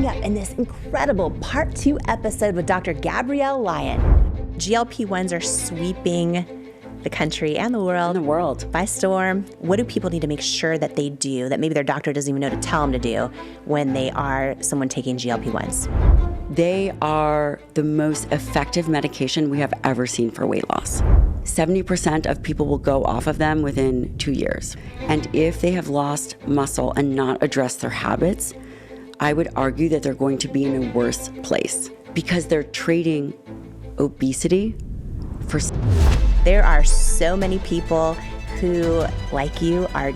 coming up in this incredible Part 2 episode with Dr. Gabrielle Lyon. GLP-1s are sweeping the country and the world by storm. What do people need to make sure that they do, that maybe their doctor doesn't even know to tell them to do when they are someone taking GLP-1s? They are the most effective medication we have ever seen for weight loss. 70% of people will go off of them within 2 years. And if they have lost muscle and not addressed their habits, I would argue that they're going to be in a worse place because they're trading obesity for... There are so many people who, like you, are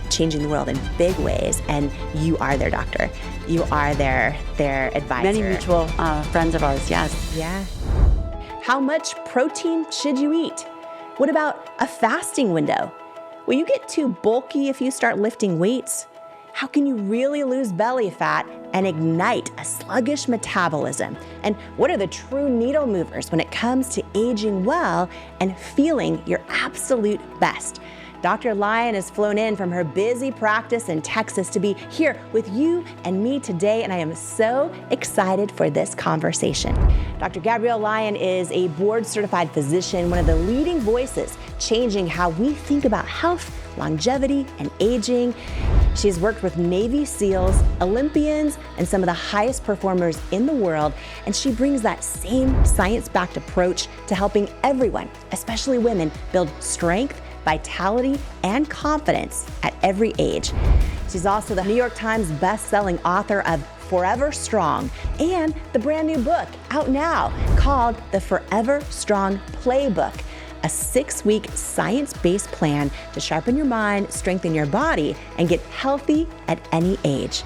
changing the world in big ways, and you are their doctor. You are their advisor. Many mutual friends of ours, yes. Yeah. How much protein should you eat? What about a fasting window? Will you get too bulky if you start lifting weights? How can you really lose belly fat and ignite a sluggish metabolism? And what are the true needle movers when it comes to aging well and feeling your absolute best? Dr. Lyon has flown in from her busy practice in Texas to be here with you and me today, and I am so excited for this conversation. Dr. Gabrielle Lyon is a board-certified physician, one of the leading voices changing how we think about health, longevity, and aging. She's worked with Navy SEALs, Olympians, and some of the highest performers in the world, and she brings that same science-backed approach to helping everyone, especially women, build strength, vitality, and confidence at every age. She's also the New York Times best-selling author of Forever Strong and the brand new book out now called The Forever Strong Playbook, a 6-week science-based plan to sharpen your mind, strengthen your body, and get healthy at any age.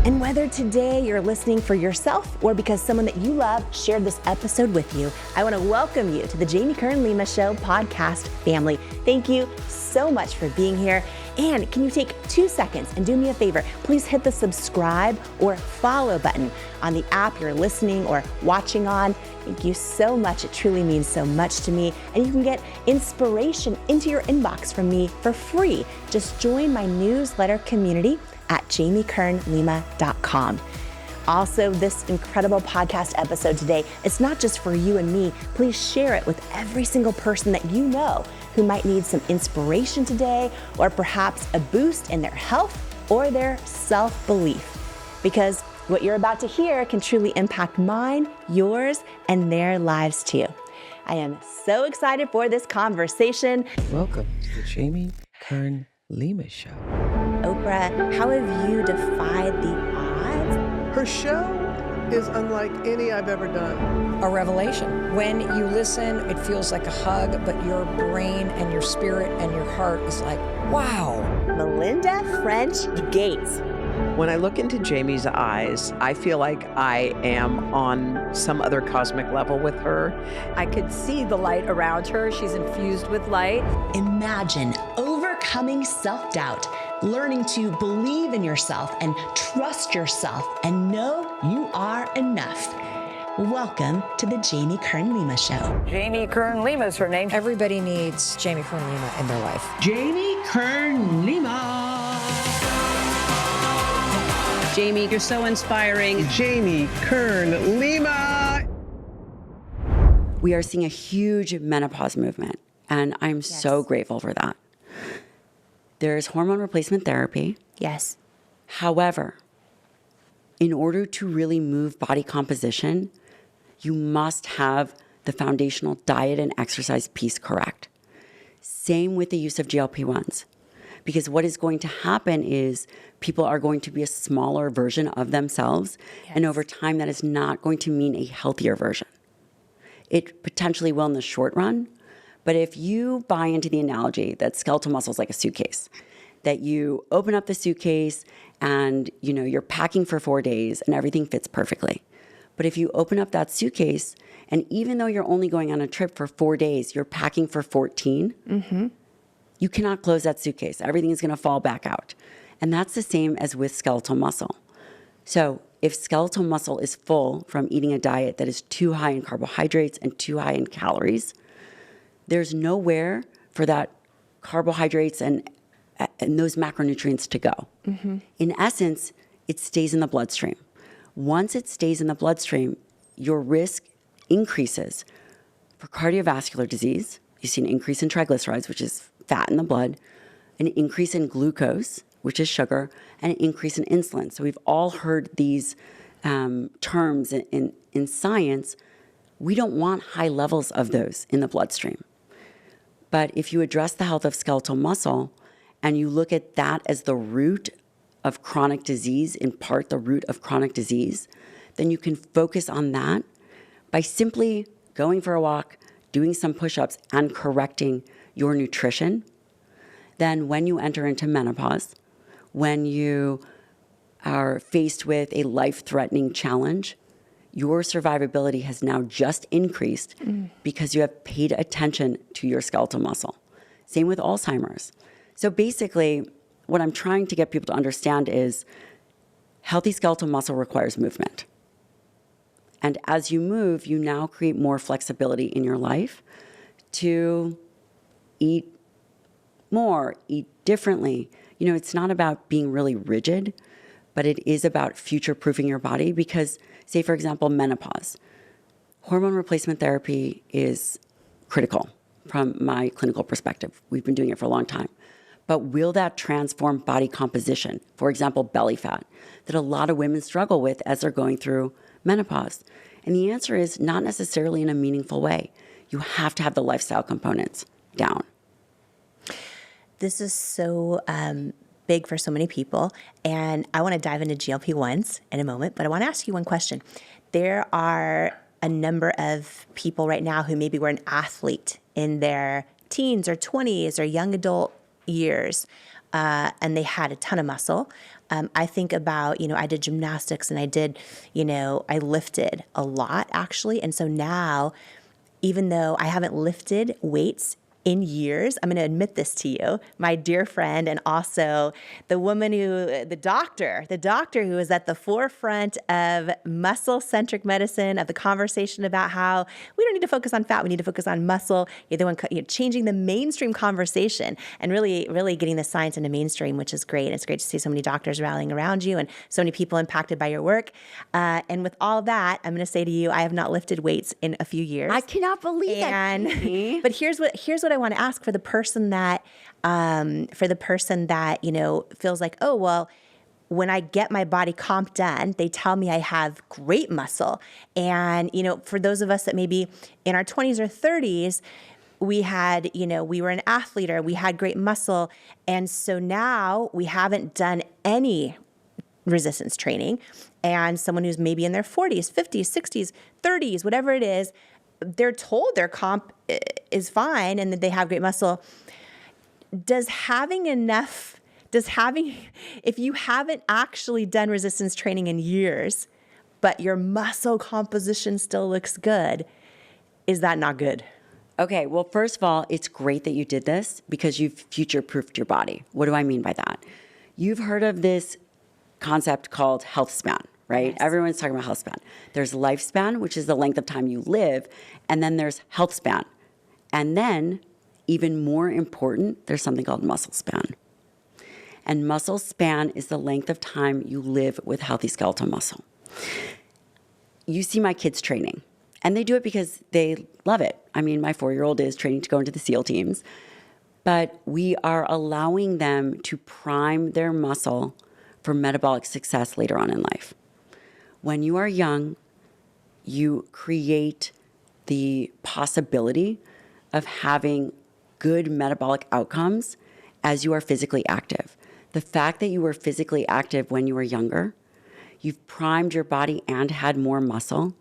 And whether today you're listening for yourself or because someone that you love shared this episode with you, I want to welcome you to the Jamie Kern Lima Show podcast family. Thank you so much for being here. And can you take 2 seconds and do me a favor? Please hit the subscribe or follow button on the app you're listening or watching on. Thank you so much. It truly means so much to me. And you can get inspiration into your inbox from me for free. Just join my newsletter community at jamiekernlima.com. Also, this incredible podcast episode today, it's not just for you and me. Please share it with every single person that you know who might need some inspiration today, or perhaps a boost in their health or their self-belief. Because what you're about to hear can truly impact mine, yours, and their lives too. I am so excited for this conversation. Welcome to the Jamie Kern Lima Show. Oprah, how have you defied the odds? Her show is unlike any I've ever done. A revelation. When you listen, it feels like a hug, but your brain and your spirit and your heart is like, wow. Melinda French Gates. When I look into Jamie's eyes, I feel like I am on some other cosmic level with her. I could see the light around her. She's infused with light. Imagine overcoming self-doubt, learning to believe in yourself and trust yourself and know you are enough. Welcome to the Jamie Kern Lima Show. Jamie Kern Lima is her name. Everybody needs Jamie Kern Lima in their life. Jamie Kern Lima. Jamie, you're so inspiring. Jamie Kern Lima. We are seeing a huge menopause movement, and I'm so grateful for that. There's hormone replacement therapy. Yes. However, in order to really move body composition, you must have the foundational diet and exercise piece correct. Same with the use of GLP-1s. Because what is going to happen is people are going to be a smaller version of themselves. Yes. And over time, that is not going to mean a healthier version. It potentially will in the short run. But if you buy into the analogy that skeletal muscle is like a suitcase, that you open up the suitcase and you're packing for 4 days and everything fits perfectly. But if you open up that suitcase and even though you're only going on a trip for 4 days, you're packing for 14, you cannot close that suitcase. Everything is going to fall back out. And that's the same as with skeletal muscle. So if skeletal muscle is full from eating a diet that is too high in carbohydrates and too high in calories, there's nowhere for that carbohydrates and those macronutrients to go. In essence, it stays in the bloodstream. Once it stays in the bloodstream, your risk increases for cardiovascular disease. You see an increase in triglycerides, which is fat in the blood, an increase in glucose, which is sugar, and an increase in insulin. So we've all heard these terms in science. We don't want high levels of those in the bloodstream. But if you address the health of skeletal muscle and you look at that as the root of chronic disease, in part the root of chronic disease, then you can focus on that by simply going for a walk, doing some push-ups, and correcting your nutrition. Then when you enter into menopause, when you are faced with a life-threatening challenge, your survivability has now just increased because you have paid attention to your skeletal muscle. Same with Alzheimer's. So basically, what I'm trying to get people to understand is healthy skeletal muscle requires movement. And as you move, you now create more flexibility in your life to eat more, eat differently. You know, it's not about being really rigid, but it is about future-proofing your body because, say, for example, menopause. Hormone replacement therapy is critical from my clinical perspective. We've been doing it for a long time. But will that transform body composition? For example, belly fat, that a lot of women struggle with as they're going through menopause. And the answer is not necessarily in a meaningful way. You have to have the lifestyle components down. This is so big for so many people. And I want to dive into GLP-1s in a moment, but I want to ask you one question. There are a number of people right now who maybe were an athlete in their teens or 20s or young adult years, and they had a ton of muscle. I think about, I did gymnastics and I lifted a lot actually. And so now, even though I haven't lifted weights in years, I'm going to admit this to you, my dear friend, and also the doctor who is at the forefront of muscle-centric medicine, of the conversation about how we don't need to focus on fat, we need to focus on muscle. You're the one changing the mainstream conversation and really, really getting the science into mainstream, which is great. It's great to see so many doctors rallying around you and so many people impacted by your work. And with all that, I'm going to say to you, I have not lifted weights in a few years. I cannot believe that. But here's what I want to ask for the person that, feels like, oh, well, when I get my body comp done, they tell me I have great muscle. And, for those of us that maybe in our 20s or 30s, we were an athlete or we had great muscle. And so now we haven't done any resistance training. And someone who's maybe in their 40s, 50s, 60s, 30s, whatever it is, they're told their comp is fine and that they have great muscle. If you haven't actually done resistance training in years, but your muscle composition still looks good, is that not good? Okay, well, first of all, it's great that you did this because you've future-proofed your body. What do I mean by that? You've heard of this concept called health span, right? Yes. Everyone's talking about health span. There's lifespan, which is the length of time you live, and then there's health span. And then, even more important, there's something called muscle span. And muscle span is the length of time you live with healthy skeletal muscle. You see my kids training, and they do it because they love it. I mean, my 4-year-old is training to go into the SEAL teams, but we are allowing them to prime their muscle for metabolic success later on in life. When you are young, you create the possibility of having good metabolic outcomes as you are physically active. The fact that you were physically active when you were younger, you've primed your body and had more muscle,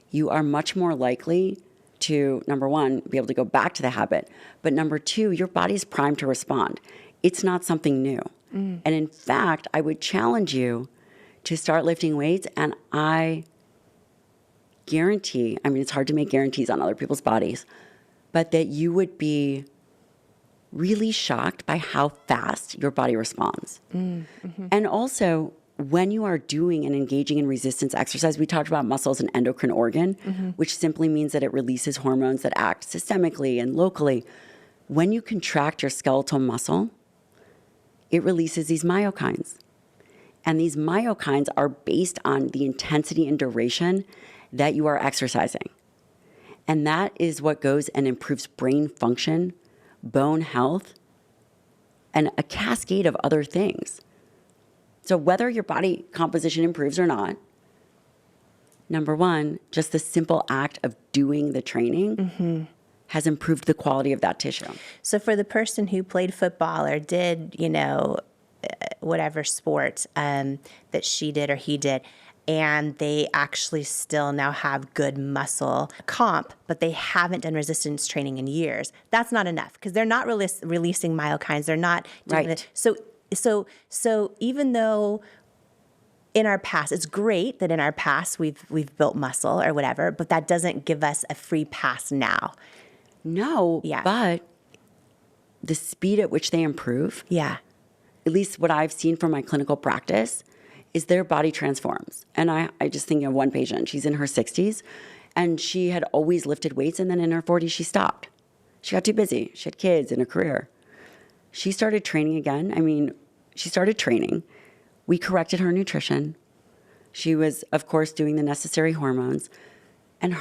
you are much more likely to, number one, be able to go back to the habit, but number two, your body's primed to respond. It's not something new. And in fact, I would challenge you to start lifting weights, and I guarantee, it's hard to make guarantees on other people's bodies, but that you would be really shocked by how fast your body responds. Mm-hmm. And also, when you are doing and engaging in resistance exercise, we talked about muscle as an endocrine organ, which simply means that it releases hormones that act systemically and locally. When you contract your skeletal muscle, it releases these myokines. And these myokines are based on the intensity and duration that you are exercising. And that is what goes and improves brain function, bone health, and a cascade of other things. So whether your body composition improves or not, number one, just the simple act of doing the training has improved the quality of that tissue. So for the person who played football or did, whatever sport that she did or he did, and they actually still now have good muscle comp, but they haven't done resistance training in years, that's not enough because they're not releasing myokines. They're not doing Right. So even though in our past, it's great that in our past we've built muscle or whatever, but that doesn't give us a free pass now. No, Yeah. but the speed at which they improve, Yeah. at least what I've seen from my clinical practice, is their body transforms. And I just think of one patient, she's in her 60s, and she had always lifted weights, and then in her 40s, she stopped. She got too busy. She had kids and a career. She started training again. She started training. We corrected her nutrition. She was, of course, doing the necessary hormones. And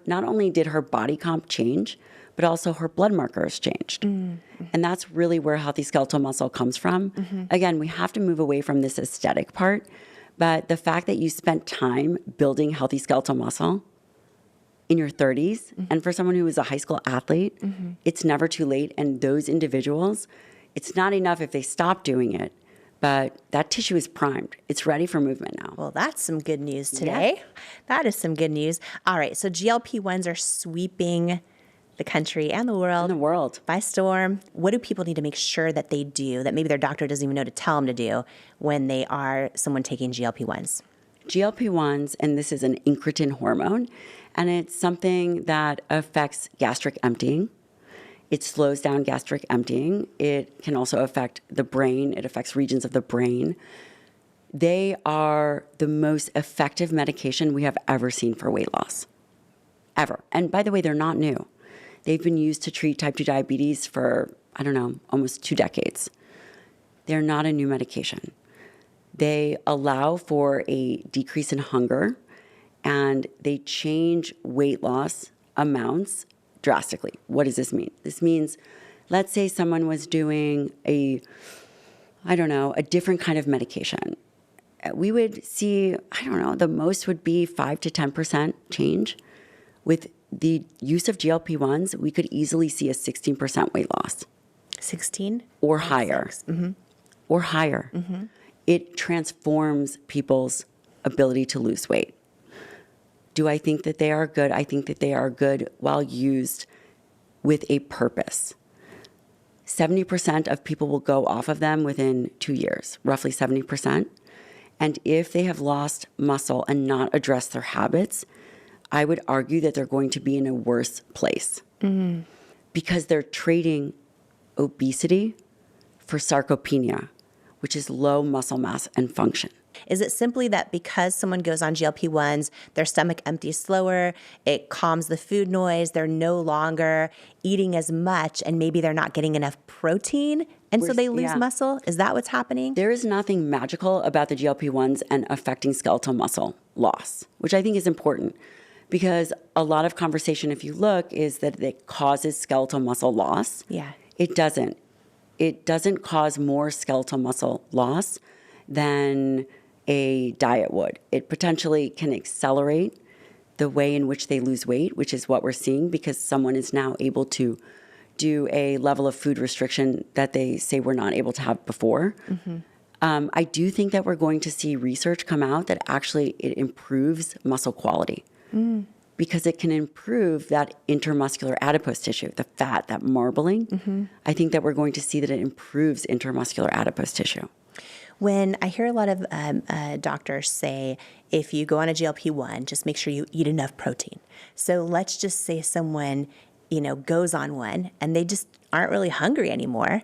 not only did her body comp change, but also her blood markers changed. Mm-hmm. And that's really where healthy skeletal muscle comes from. Mm-hmm. Again, we have to move away from this aesthetic part, but the fact that you spent time building healthy skeletal muscle in your 30s, and for someone who is a high school athlete, it's never too late. And those individuals, it's not enough if they stop doing it, but that tissue is primed. It's ready for movement now. Well, that's some good news today. Yeah. That is some good news. All right, so GLP-1s are sweeping the country and the world by storm. What do people need to make sure that they do that maybe their doctor doesn't even know to tell them to do when they are someone taking GLP-1s? GLP-1s, and this is an incretin hormone, and it's something that affects gastric emptying. It slows down gastric emptying. It can also affect the brain. It affects regions of the brain. They are the most effective medication we have ever seen for weight loss, ever. And by the way, they're not new. They've been used to treat type 2 diabetes for, almost 2 decades. They're not a new medication. They allow for a decrease in hunger, and they change weight loss amounts drastically. What does this mean? This means, let's say someone was doing a different kind of medication. We would see, the most would be 5 to 10% change. With the use of GLP-1s, we could easily see a 16% weight loss. 16? Or higher. Mm-hmm. Or higher. Mm-hmm. It transforms people's ability to lose weight. Do I think that they are good? I think that they are good while used with a purpose. 70% of people will go off of them within 2 years, roughly 70%. And if they have lost muscle and not addressed their habits, I would argue that they're going to be in a worse place because they're trading obesity for sarcopenia, which is low muscle mass and function. Is it simply that because someone goes on GLP-1s, their stomach empties slower, it calms the food noise, they're no longer eating as much, and maybe they're not getting enough protein, and so they lose muscle? Is that what's happening? There is nothing magical about the GLP-1s and affecting skeletal muscle loss, which I think is important because a lot of conversation, if you look, is that it causes skeletal muscle loss. Yeah. It doesn't. It doesn't cause more skeletal muscle loss than a diet would. It potentially can accelerate the way in which they lose weight, which is what we're seeing because someone is now able to do a level of food restriction that they say we're not able to have before. Mm-hmm. I do think that we're going to see research come out that actually it improves muscle quality because it can improve that intermuscular adipose tissue, the fat, that marbling. Mm-hmm. I think that we're going to see that it improves intermuscular adipose tissue. When I hear a lot of doctors say, if you go on a GLP-1, just make sure you eat enough protein. So let's just say someone, goes on one and they just aren't really hungry anymore.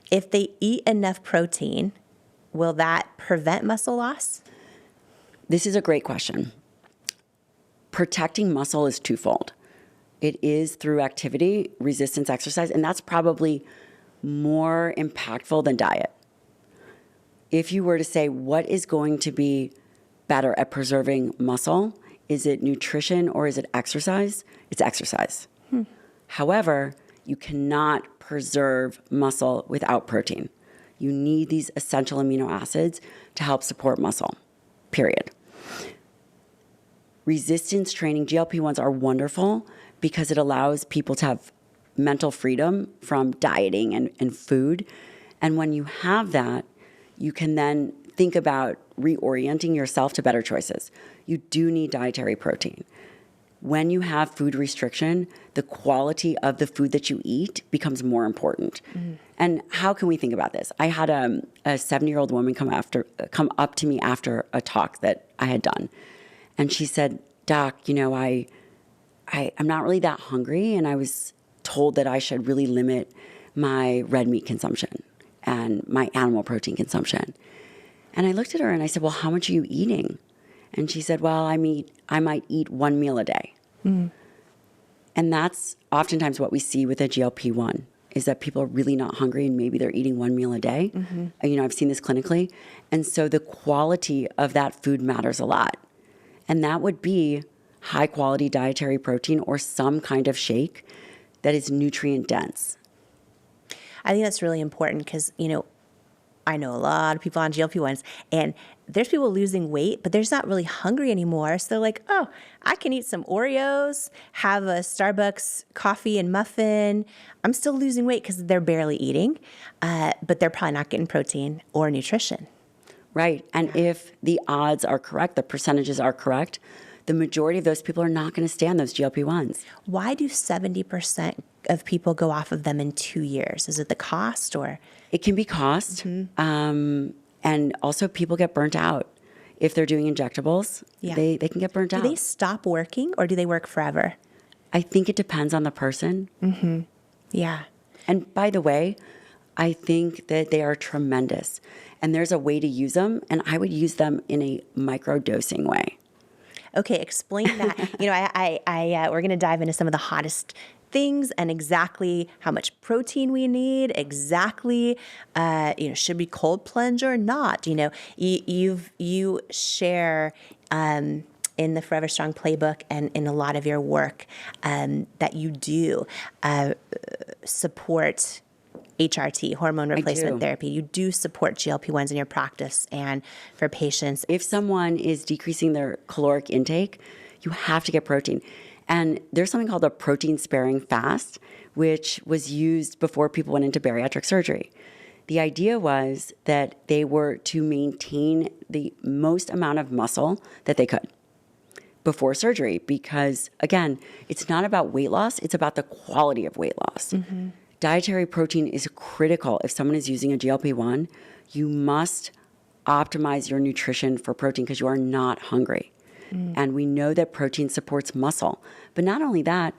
If they eat enough protein, will that prevent muscle loss? This is a great question. Protecting muscle is twofold. It is through activity, resistance exercise, and that's probably more impactful than diet. if you were to say what is going to be better at preserving muscle, is it nutrition or is it exercise? It's exercise. However, you cannot preserve muscle without protein. You need these essential amino acids to help support muscle, period. Resistance training, GLP-1s are wonderful because it allows people to have mental freedom from dieting and food. And when you have that, you can then think about reorienting yourself to better choices. You do need dietary protein. When you have food restriction, the quality of the food that you eat becomes more important. And how can we think about this? I had a 70-year-old woman come up to me after a talk that I had done. And she said, Doc, you know, I'm not really that hungry, and I was told that I should really limit my red meat consumption and my animal protein consumption. And I looked at her and I said, well, how much are you eating? And she said, well, I might eat one meal a day. And that's oftentimes what we see with a GLP-1 is that people are really not hungry and maybe they're eating one meal a day. You know, I've seen this clinically. And so the quality of that food matters a lot. And that would be high quality dietary protein or some kind of shake that is nutrient dense. I think that's really important because, you know, I know a lot of people on GLP-1s and there's people losing weight, but they're just not really hungry anymore. So they're like, oh, I can eat some Oreos, have a Starbucks coffee and muffin. I'm still losing weight because they're barely eating, but they're probably not getting protein or nutrition. Right. And if the odds are correct, the percentages are correct, the majority of those people are not going to stay on those GLP-1s. Why do 70% of people go off of them in 2 years? Is it the cost or? It can be cost. And also people get burnt out. If they're doing injectables, they can get burnt out. Do they stop working or do they work forever? I think it depends on the person. Yeah. And by the way, I think that they are tremendous. And there's a way to use them, and I would use them in a micro-dosing way. Okay, explain that. You know, we're going to dive into some of the hottest things and exactly how much protein we need, exactly, you know, should we cold plunge or not? You know, you share in the Forever Strong playbook and in a lot of your work that you do support HRT, hormone replacement therapy. You do support GLP-1s in your practice and for patients. If someone is decreasing their caloric intake, you have to get protein. And there's something called a protein-sparing fast, which was used before people went into bariatric surgery. The idea was that they were to maintain the most amount of muscle that they could before surgery because, again, it's not about weight loss, it's about the quality of weight loss. Dietary protein is critical. If someone is using a GLP-1, you must optimize your nutrition for protein because you are not hungry. And we know that protein supports muscle. But not only that,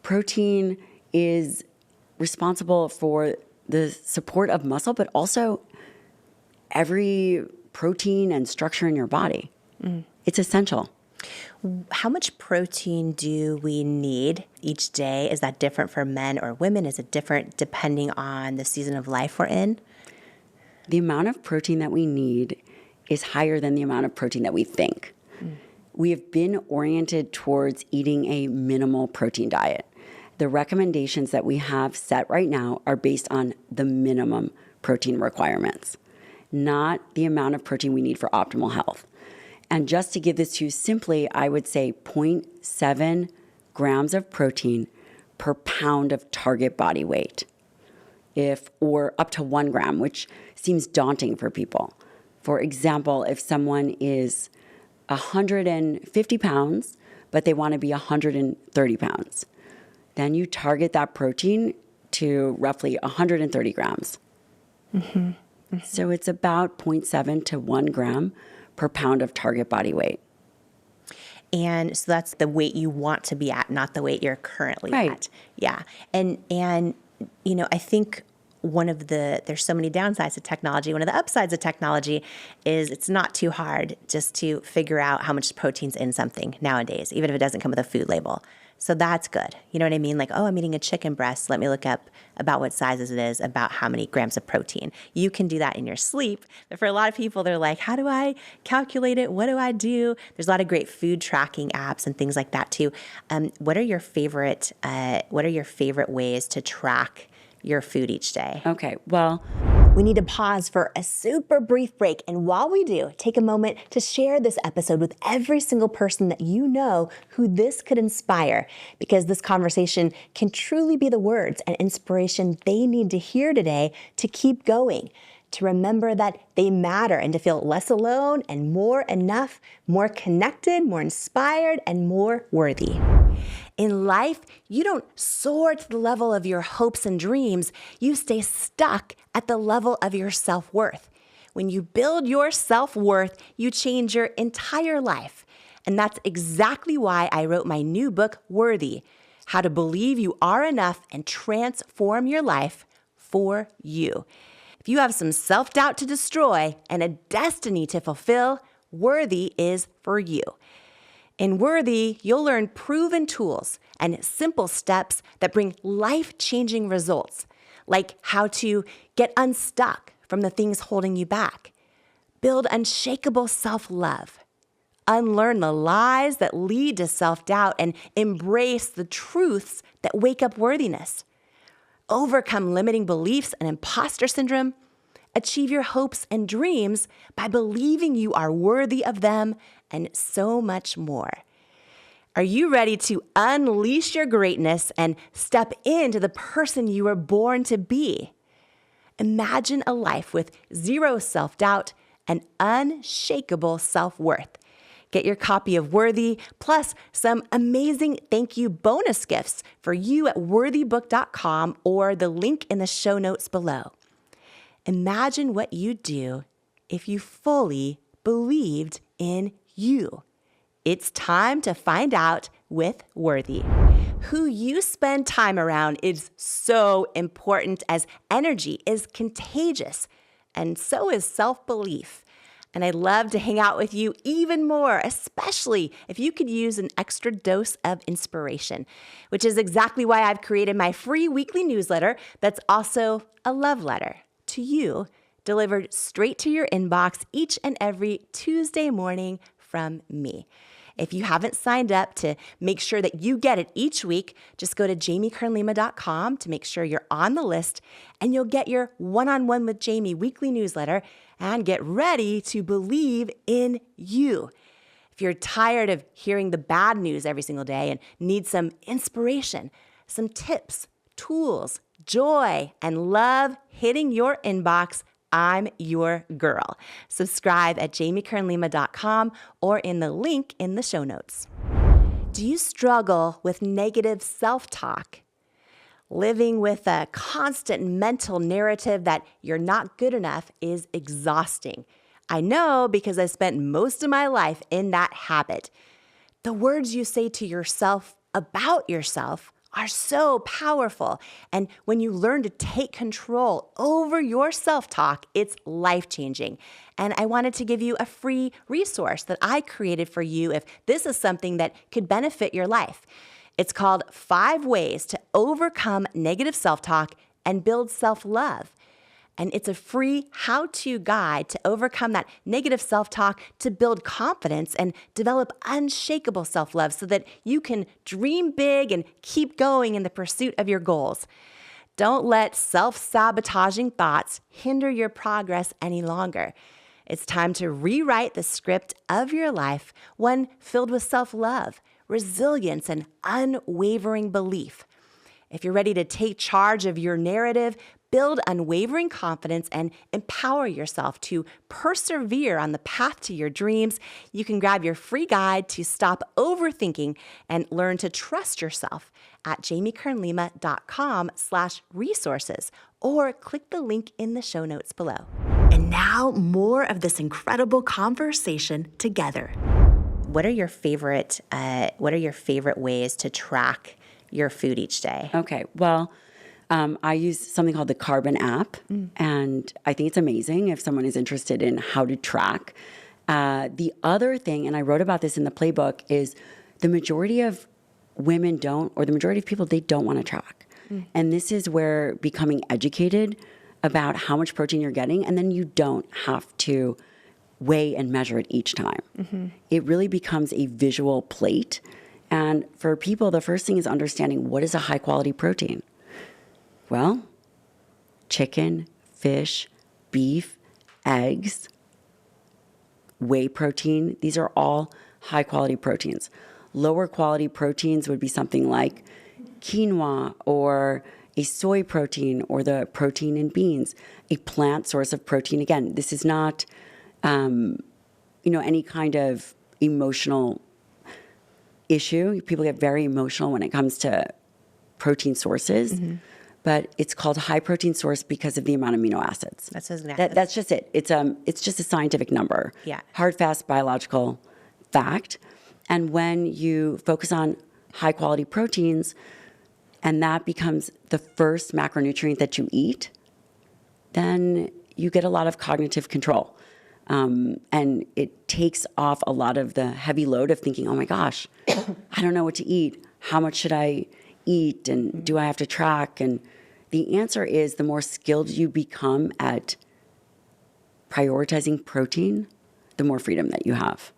protein is responsible for the support of muscle, but also every protein and structure in your body. It's essential. How much protein do we need each day? Is that different for men or women? Is it different depending on the season of life we're in? The amount of protein that we need is higher than the amount of protein that we think. We have been oriented towards eating a minimal protein diet. The recommendations that we have set right now are based on the minimum protein requirements, not the amount of protein we need for optimal health. And just to give this to you simply, I would say 0.7 grams of protein per pound of target body weight, or up to 1 gram, which seems daunting for people. For example, if someone is 150 pounds, but they want to be 130 pounds, then you target that protein to roughly 130 grams. So it's about 0.7 to 1 gram per pound of target body weight. And so that's the weight you want to be at, not the weight you're currently at. Yeah. And you know, I think there's so many downsides to technology. One of the upsides of technology is it's not too hard just to figure out how much protein's in something nowadays, even if it doesn't come with a food label. So that's good. You know what I mean? Like, oh, I'm eating a chicken breast. Let me look up about what sizes it is, about how many grams of protein. You can do that in your sleep. But for a lot of people, they're like, how do I calculate it? What do I do? There's a lot of great food tracking apps and things like that too. What are your favorite ways to track your food each day? Okay, well, We need to pause for a super brief break. And while we do, take a moment to share this episode with every single person that you know who this could inspire, because this conversation can truly be the words and inspiration they need to hear today to keep going, to remember that they matter, and to feel less alone and more enough, more connected, more inspired, and more worthy. In life, you don't soar to the level of your hopes and dreams. You stay stuck at the level of your self-worth. When you build your self-worth, you change your entire life. And that's exactly why I wrote my new book, Worthy: How to Believe You Are Enough and Transform Your Life for You. If you have some self-doubt to destroy and a destiny to fulfill, Worthy is for you. In Worthy, you'll learn proven tools and simple steps that bring life-changing results, like how to get unstuck from the things holding you back, build unshakable self-love, unlearn the lies that lead to self-doubt, and embrace the truths that wake up worthiness, overcome limiting beliefs and imposter syndrome, achieve your hopes and dreams by believing you are worthy of them, and so much more. Are you ready to unleash your greatness and step into the person you were born to be? Imagine a life with zero self-doubt and unshakable self-worth. Get your copy of Worthy, plus some amazing thank you bonus gifts for you at worthybook.com or the link in the show notes below. Imagine what you'd do if you fully believed in you. It's time to find out with Worthy. Who you spend time around is so important, as energy is contagious, and so is self-belief. And I'd love to hang out with you even more, especially if you could use an extra dose of inspiration, which is exactly why I've created my free weekly newsletter that's also a love letter to you, delivered straight to your inbox each and every Tuesday morning from me. If you haven't signed up to make sure that you get it each week, just go to jamiekernlima.com to make sure you're on the list, and you'll get your One-on-One with Jamie weekly newsletter and get ready to believe in you. If you're tired of hearing the bad news every single day and need some inspiration, some tips, tools, joy, and love hitting your inbox, I'm your girl. Subscribe at jamiekernlima.com or in the link in the show notes. Do you struggle with negative self-talk? Living with a constant mental narrative that you're not good enough is exhausting. I know, because I spent most of my life in that habit. The words you say to yourself about yourself are so powerful. And when you learn to take control over your self-talk, it's life-changing. And I wanted to give you a free resource that I created for you if this is something that could benefit your life. It's called 5 Ways to Overcome Negative Self-Talk and Build Self-Love. And it's a free how-to guide to overcome that negative self-talk, to build confidence and develop unshakable self-love so that you can dream big and keep going in the pursuit of your goals. Don't let self-sabotaging thoughts hinder your progress any longer. It's time to rewrite the script of your life, one filled with self-love, resilience, and unwavering belief. If you're ready to take charge of your narrative, build unwavering confidence, and empower yourself to persevere on the path to your dreams, you can grab your free guide to stop overthinking and learn to trust yourself at jamiekernlima.com/resources, or click the link in the show notes below. And now, more of this incredible conversation together. What are your favorite ways to track your food each day? okay, well, I use something called the Carbon app, and I think it's amazing if someone is interested in how to track. The other thing, and I wrote about this in the playbook, is the majority of women don't, or the majority of people, they don't want to track. And this is where becoming educated about how much protein you're getting, and then you don't have to weigh and measure it each time. It really becomes a visual plate. And for people, the first thing is understanding, what is a high quality protein? Well, chicken, fish, beef, eggs, whey protein, these are all high quality proteins. Lower quality proteins would be something like quinoa or a soy protein or the protein in beans, a plant source of protein. Again, this is not, any kind of emotional issue. People get very emotional when it comes to protein sources, but it's called high protein source because of the amount of amino acids. That's just it. It's just a scientific number. Yeah. Hard, fast, biological fact. And when you focus on high quality proteins, and that becomes the first macronutrient that you eat, then you get a lot of cognitive control. And it takes off a lot of the heavy load of thinking, oh my gosh, I don't know what to eat. How much should I eat? And do I have to track? And the answer is, the more skilled you become at prioritizing protein, the more freedom that you have.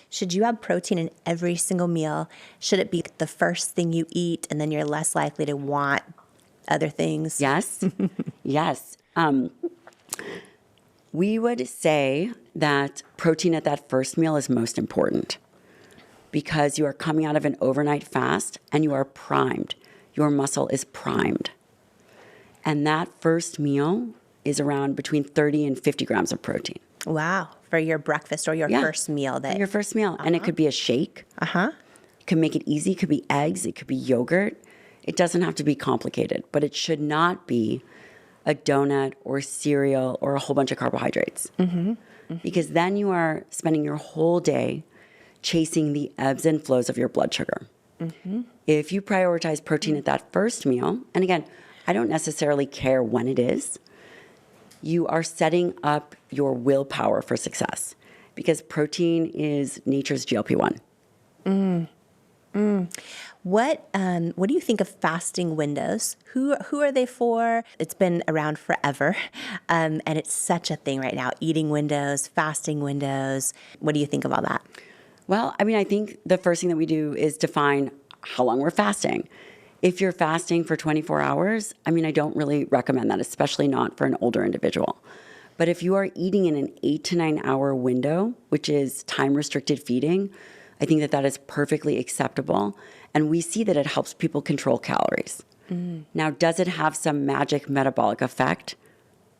Should you have protein in every single meal? Should it be the first thing you eat and then you're less likely to want other things? Yes. Yes. We would say that protein at that first meal is most important because you are coming out of an overnight fast and you are primed. Your muscle is primed. And that first meal is around between 30 and 50 grams of protein. Wow. For your breakfast or your first meal. Your first meal. And it could be a shake. You can make it easy. It could be eggs. It could be yogurt. It doesn't have to be complicated, but it should not be a donut or cereal or a whole bunch of carbohydrates. Because then you are spending your whole day chasing the ebbs and flows of your blood sugar. If you prioritize protein at that first meal, and again, I don't necessarily care when it is, you are setting up your willpower for success because protein is nature's GLP-1. What do you think of fasting windows? Who are they for? It's been around forever, and it's such a thing right now. Eating windows, fasting windows. What do you think of all that? Well, I mean, I think the first thing that we do is define how long we're fasting. If you're fasting for 24 hours, I mean, I don't really recommend that, especially not for an older individual. But if you are eating in an 8 to 9 hour window, which is time-restricted feeding, I think that that is perfectly acceptable. And we see that it helps people control calories. Now, does it have some magic metabolic effect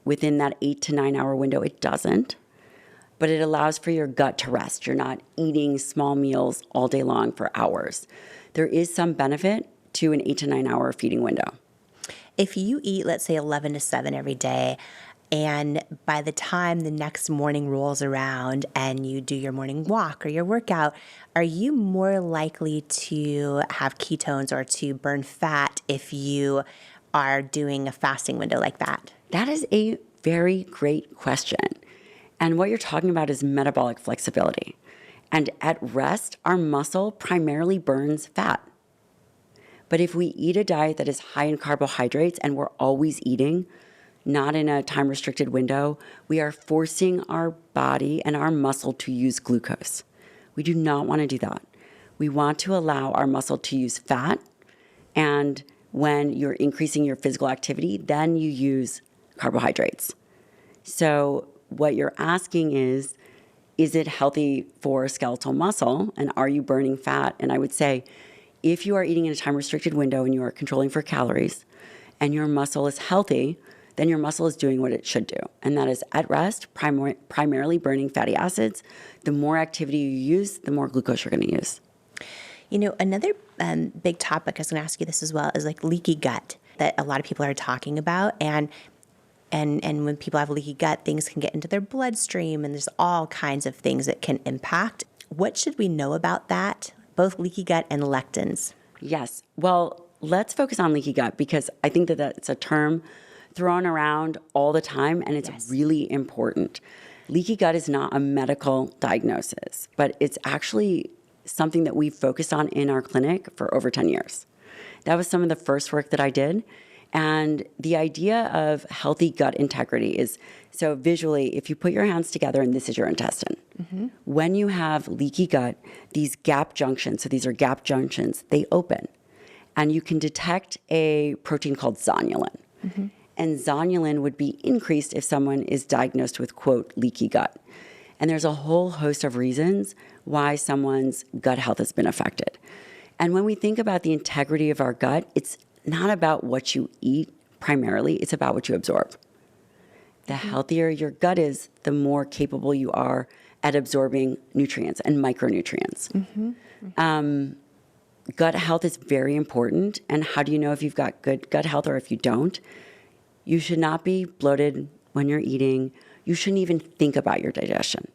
within that 8 to 9 hour window? It doesn't. But it allows for your gut to rest. You're not eating small meals all day long for hours. There is some benefit to an 8 to 9 hour feeding window. If you eat, let's say 11 to 7 every day, and by the time the next morning rolls around and you do your morning walk or your workout, are you more likely to have ketones or to burn fat if you are doing a fasting window like that? That is a very great question. And what you're talking about is metabolic flexibility. And at rest, our muscle primarily burns fat. But if we eat a diet that is high in carbohydrates and we're always eating, not in a time-restricted window, we are forcing our body and our muscle to use glucose. We do not want to do that. We want to allow our muscle to use fat, and when you're increasing your physical activity, then you use carbohydrates. So what you're asking is it healthy for skeletal muscle, and are you burning fat? And I would say, if you are eating in a time-restricted window and you are controlling for calories, and your muscle is healthy, then your muscle is doing what it should do. And that is at rest, primarily burning fatty acids. The more activity you use, the more glucose you're going to use. You know, another big topic, I was going to ask you this as well, is like leaky gut that a lot of people are talking about. And when people have leaky gut, things can get into their bloodstream, and there's all kinds of things that can impact. What should we know about that, both leaky gut and lectins? Yes. Well, let's focus on leaky gut, because I think that that's a term thrown around all the time, and it's really important. Leaky gut is not a medical diagnosis, but it's actually something that we've focused on in our clinic for over 10 years. That was some of the first work that I did. And the idea of healthy gut integrity is, so visually, if you put your hands together and this is your intestine, when you have leaky gut, these gap junctions, so these are gap junctions, they open. And you can detect a protein called zonulin. And zonulin would be increased if someone is diagnosed with, quote, leaky gut. And there's a whole host of reasons why someone's gut health has been affected. And when we think about the integrity of our gut, it's not about what you eat primarily, it's about what you absorb. The healthier your gut is, the more capable you are at absorbing nutrients and micronutrients. Gut health is very important. And how do you know if you've got good gut health or if you don't? You should not be bloated when you're eating. You shouldn't even think about your digestion.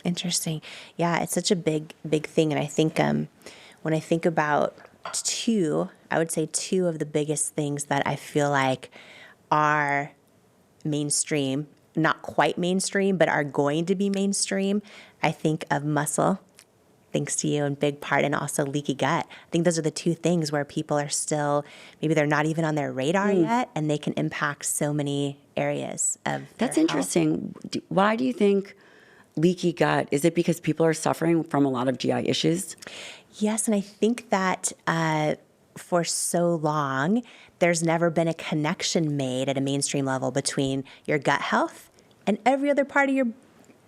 Interesting. Yeah, it's such a big thing. And I think when I think about I would say two of the biggest things that I feel like are mainstream, not quite mainstream, but are going to be mainstream. I think of muscle, thanks to you in big part, and also leaky gut. I think those are the two things where people are still, maybe they're not even on their radar yet, and they can impact so many areas of That's their interesting. Why do you think leaky gut? Is it because people are suffering from a lot of GI issues? Yes, and I think that for so long, there's never been a connection made at a mainstream level between your gut health and every other part of your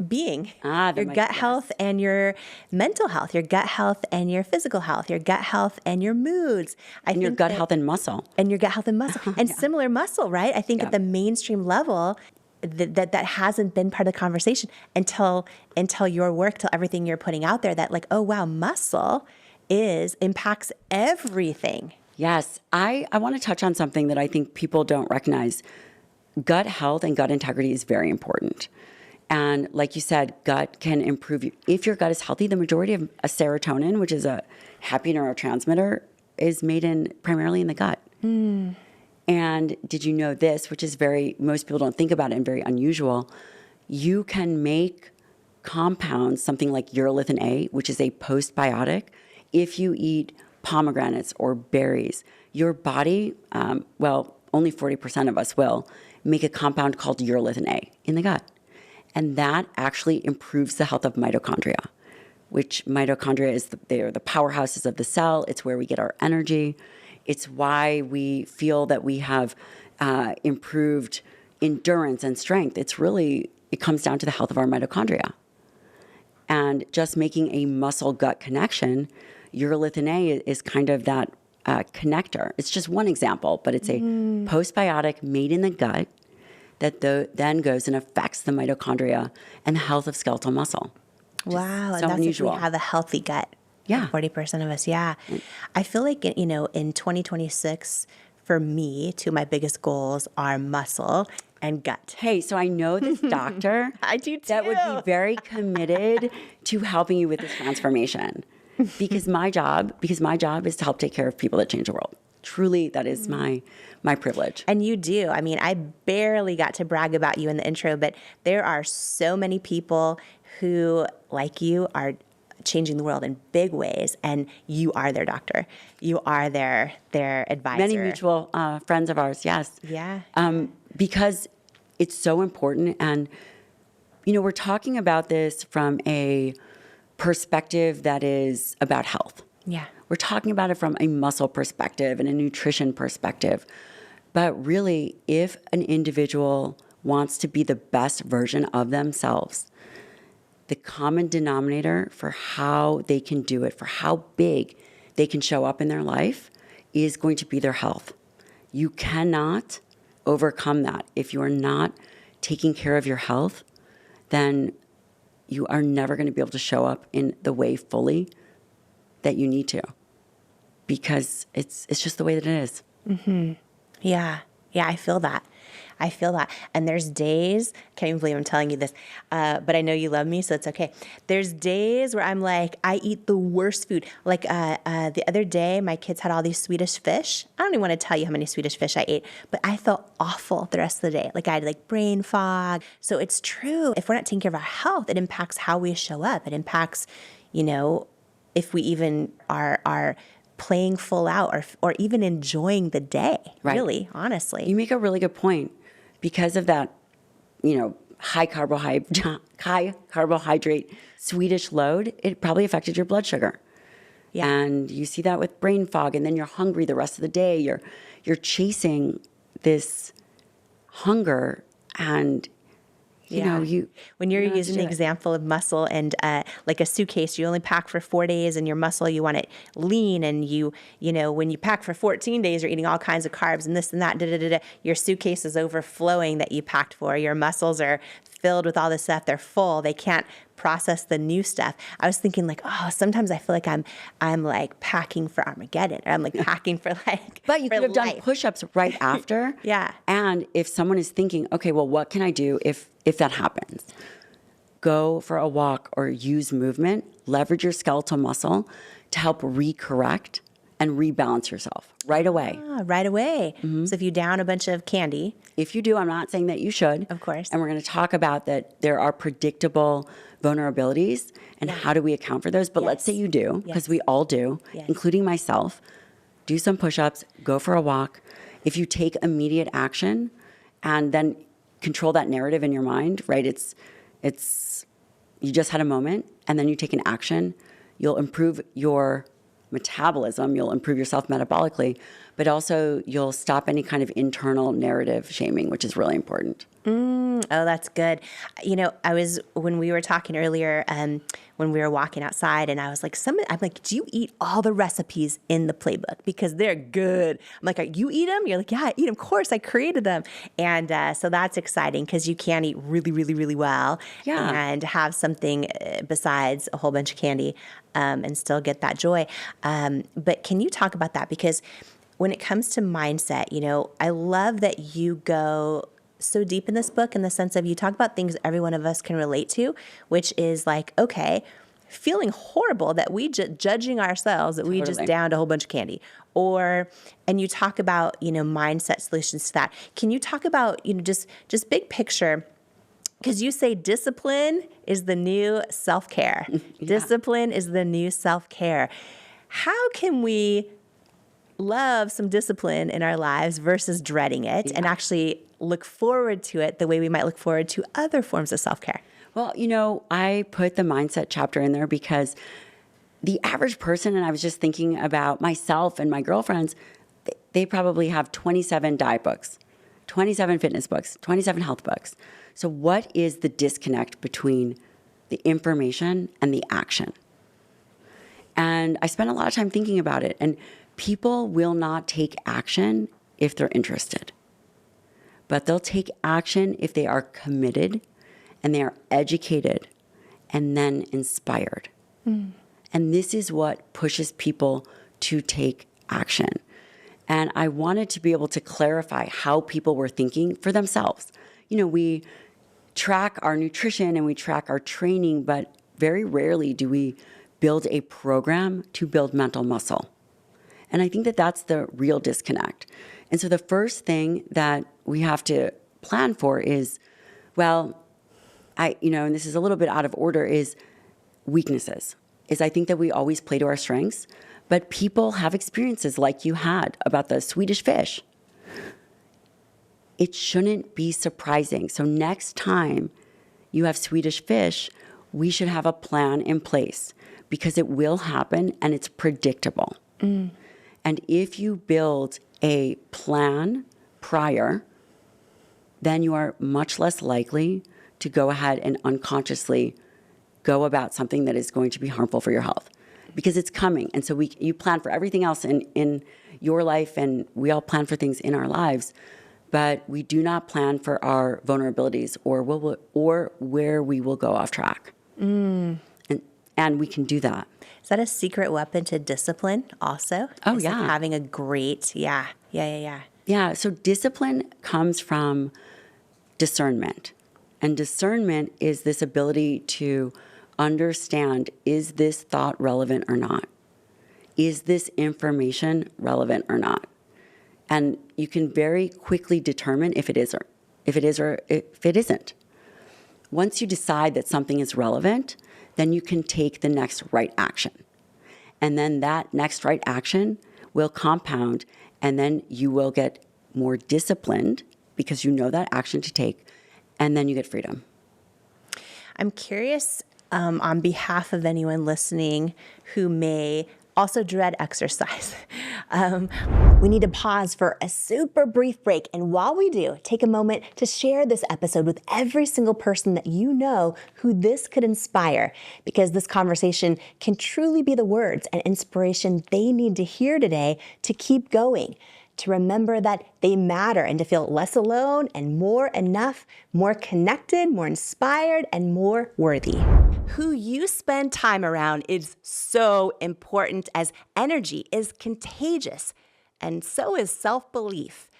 being. Your gut health and your mental health, your gut health and your physical health, your gut health and your moods. And your gut health and muscle. And your gut health and muscle. And similar muscle, right? I think at the mainstream level, that hasn't been part of the conversation until your work, till everything you're putting out there, that like, oh wow, muscle impacts everything. Yes. I want to touch on something that I think people don't recognize. Gut health and gut integrity is very important. And like you said, gut can improve you. If your gut is healthy, the majority of a serotonin, which is a happy neurotransmitter, is made primarily in the gut. And did you know this, which is most people don't think about it and very unusual, you can make compounds, something like urolithin A, which is a postbiotic, if you eat pomegranates or berries. Your body, only 40% of us will, make a compound called urolithin A in the gut. And that actually improves the health of mitochondria, which mitochondria they're the powerhouses of the cell. It's where we get our energy. It's why we feel that we have improved endurance and strength. It comes down to the health of our mitochondria. And just making a muscle-gut connection, urolithin A is kind of that connector. It's just one example, but it's a postbiotic made in the gut that then goes and affects the mitochondria and the health of skeletal muscle. Wow, so and that's unusual. If we have a healthy gut. Yeah. 40% of us, yeah. I feel like, in 2026, for me, two of my biggest goals are muscle and gut. Hey, so I know this doctor I do too. that would be very committed to helping you with this transformation. Because my job is to help take care of people that change the world. Truly, that is my privilege. And you do. I mean, I barely got to brag about you in the intro, but there are so many people who, like you, are changing the world in big ways, and you are their doctor. You are their advisor. Many mutual friends of ours, yes. Yeah. Because it's so important. And, we're talking about this from a perspective that is about health. Yeah. We're talking about it from a muscle perspective and a nutrition perspective. But really, if an individual wants to be the best version of themselves, the common denominator for how they can do it, for how big they can show up in their life, is going to be their health. You cannot overcome that. If you are not taking care of your health, then you are never going to be able to show up in the way fully that you need to, because it's just the way that it is. Yeah. Yeah, I feel that. I feel that. And there's days, can't even believe I'm telling you this, but I know you love me, so it's okay. There's days where I'm like, I eat the worst food. Like the other day, my kids had all these Swedish fish. I don't even want to tell you how many Swedish fish I ate, but I felt awful the rest of the day. Like I had like brain fog. So it's true. If we're not taking care of our health, it impacts how we show up. It impacts, if we even are playing full out or even enjoying the day, really, honestly. You make a really good point. Because of that, high carbohydrate Swedish load, it probably affected your blood sugar. Yeah. And you see that with brain fog, and then you're hungry the rest of the day. You're chasing this hunger, and when you're using the example of muscle and like a suitcase, you only pack for 4 days, and your muscle, you want it lean, and when you pack for 14 days, you're eating all kinds of carbs and this and that, your suitcase is overflowing that you packed for. Your muscles are filled with all this stuff. They're full. They can't process the new stuff. I was thinking like, sometimes I feel like I'm like packing for Armageddon, or I'm like packing for like. But you could have done push-ups right after. Yeah. And if someone is thinking, okay, well, what can I do if that happens? Go for a walk or use movement. Leverage your skeletal muscle to help recorrect and rebalance yourself right away. Right away. Mm-hmm. So if you down a bunch of candy. If you do, I'm not saying that you should. Of course. And we're going to talk about that there are predictable vulnerabilities and how do we account for those. But let's say you do, because we all do, including myself. Do some push-ups, go for a walk. If you take immediate action and then control that narrative in your mind, right? It's you just had a moment and then you take an action, you'll improve your metabolism, you'll improve yourself metabolically, but also you'll stop any kind of internal narrative shaming, which is really important. Oh, that's good. When we were talking earlier, when we were walking outside, and I was like, I'm like, do you eat all the recipes in the playbook? Because they're good. I'm like, you eat them? You're like, yeah, I eat them. Of course, I created them. And so that's exciting because you can eat really, really, really well and have something besides a whole bunch of candy and still get that joy. But can you talk about that? Because when it comes to mindset, I love that you go so deep in this book in the sense of you talk about things every one of us can relate to, which is like, okay, feeling horrible that we judging ourselves that we just downed a whole bunch of candy, and you talk about, mindset solutions to that. Can you talk about, just big picture? Because you say discipline is the new self-care. Discipline is the new self-care. How can we love some discipline in our lives versus dreading it and actually look forward to it the way we might look forward to other forms of self-care? Well, I put the mindset chapter in there because the average person, and I was just thinking about myself and my girlfriends, they probably have 27 diet books, 27 fitness books, 27 health books. So what is the disconnect between the information and the action? And I spent a lot of time thinking about it. And people will not take action if they're interested. But they'll take action if they are committed and they are educated and then inspired. And this is what pushes people to take action. And I wanted to be able to clarify how people were thinking for themselves. We track our nutrition and we track our training, but very rarely do we build a program to build mental muscle. And I think that that's the real disconnect. And so the first thing that we have to plan for is, and this is a little bit out of order, is weaknesses. I think that we always play to our strengths, but people have experiences like you had about the Swedish fish. It shouldn't be surprising. So next time you have Swedish fish, we should have a plan in place because it will happen and it's predictable. And if you build a plan prior, then you are much less likely to go ahead and unconsciously go about something that is going to be harmful for your health because it's coming. And so you plan for everything else in your life, and we all plan for things in our lives, but we do not plan for our vulnerabilities or where we will go off track. And we can do that. Is that a secret weapon to discipline also? Oh, It's yeah. like having a great, Yeah. Yeah, so discipline comes from discernment. And discernment is this ability to understand, is this thought relevant or not? Is this information relevant or not? And you can very quickly determine if it is or if it isn't. Once you decide that something is relevant, then you can take the next right action. And then that next right action will compound, and then you will get more disciplined because you know that action to take, and then you get freedom. I'm curious, on behalf of anyone listening who may also dread exercise, we need to pause for a super brief break. And while we do, take a moment to share this episode with every single person that you know who this could inspire, because this conversation can truly be the words and inspiration they need to hear today to keep going, to remember that they matter, and to feel less alone and more enough, more connected, more inspired, and more worthy. Who you spend time around is so important, as energy is contagious, and so is self-belief.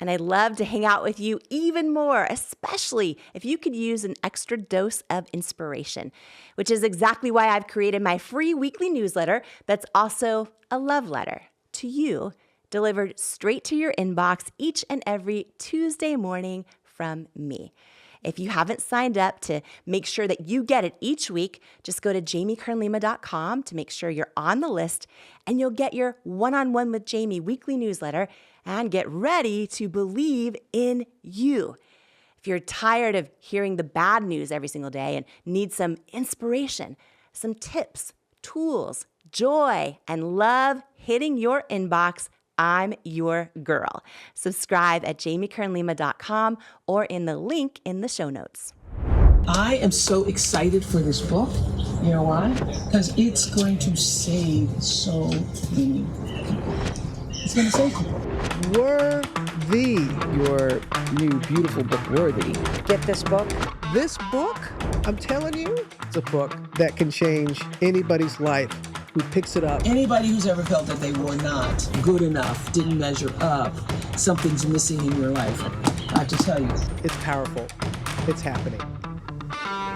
And I'd love to hang out with you even more, especially if you could use an extra dose of inspiration, which is exactly why I've created my free weekly newsletter that's also a love letter to you, delivered straight to your inbox each and every Tuesday morning from me. If you haven't signed up to make sure that you get it each week, just go to JamieKernLima.com to make sure you're on the list, and you'll get your One-on-One with Jamie weekly newsletter and get ready to believe in you. If you're tired of hearing the bad news every single day and need some inspiration, some tips, tools, joy, and love hitting your inbox, I'm your girl. Subscribe at JamieKernLima.com or in the link in the show notes. I am so excited for this book. You know why? Because it's going to save so many people. It's going to save people. Worthy. Your new beautiful book, Worthy. Get this book. This book, I'm telling you, it's a book that can change anybody's life who picks it up. Anybody who's ever felt that they were not good enough, didn't measure up, something's missing in your life, I have to tell you. It's powerful. It's happening.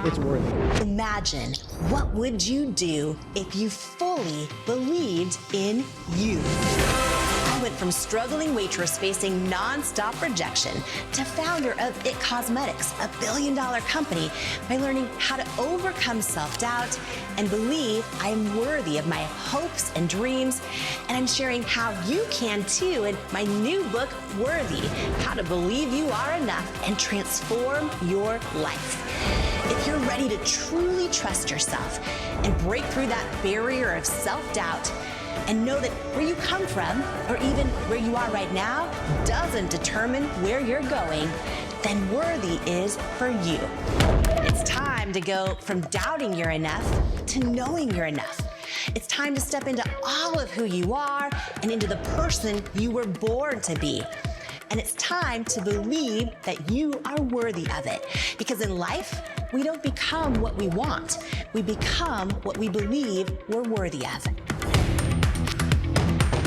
It's worthy. Imagine, what would you do if you fully believed in you? I went from struggling waitress facing nonstop rejection to founder of IT Cosmetics, a billion-dollar company, by learning how to overcome self-doubt and believe I am worthy of my hopes and dreams. And I'm sharing how you can too in my new book, Worthy, How to Believe You Are Enough and Transform Your Life. If you're ready to truly trust yourself and break through that barrier of self-doubt, and know that where you come from, or even where you are right now, doesn't determine where you're going, then Worthy is for you. It's time to go from doubting you're enough to knowing you're enough. It's time to step into all of who you are and into the person you were born to be. And it's time to believe that you are worthy of it. Because in life, we don't become what we want. We become what we believe we're worthy of.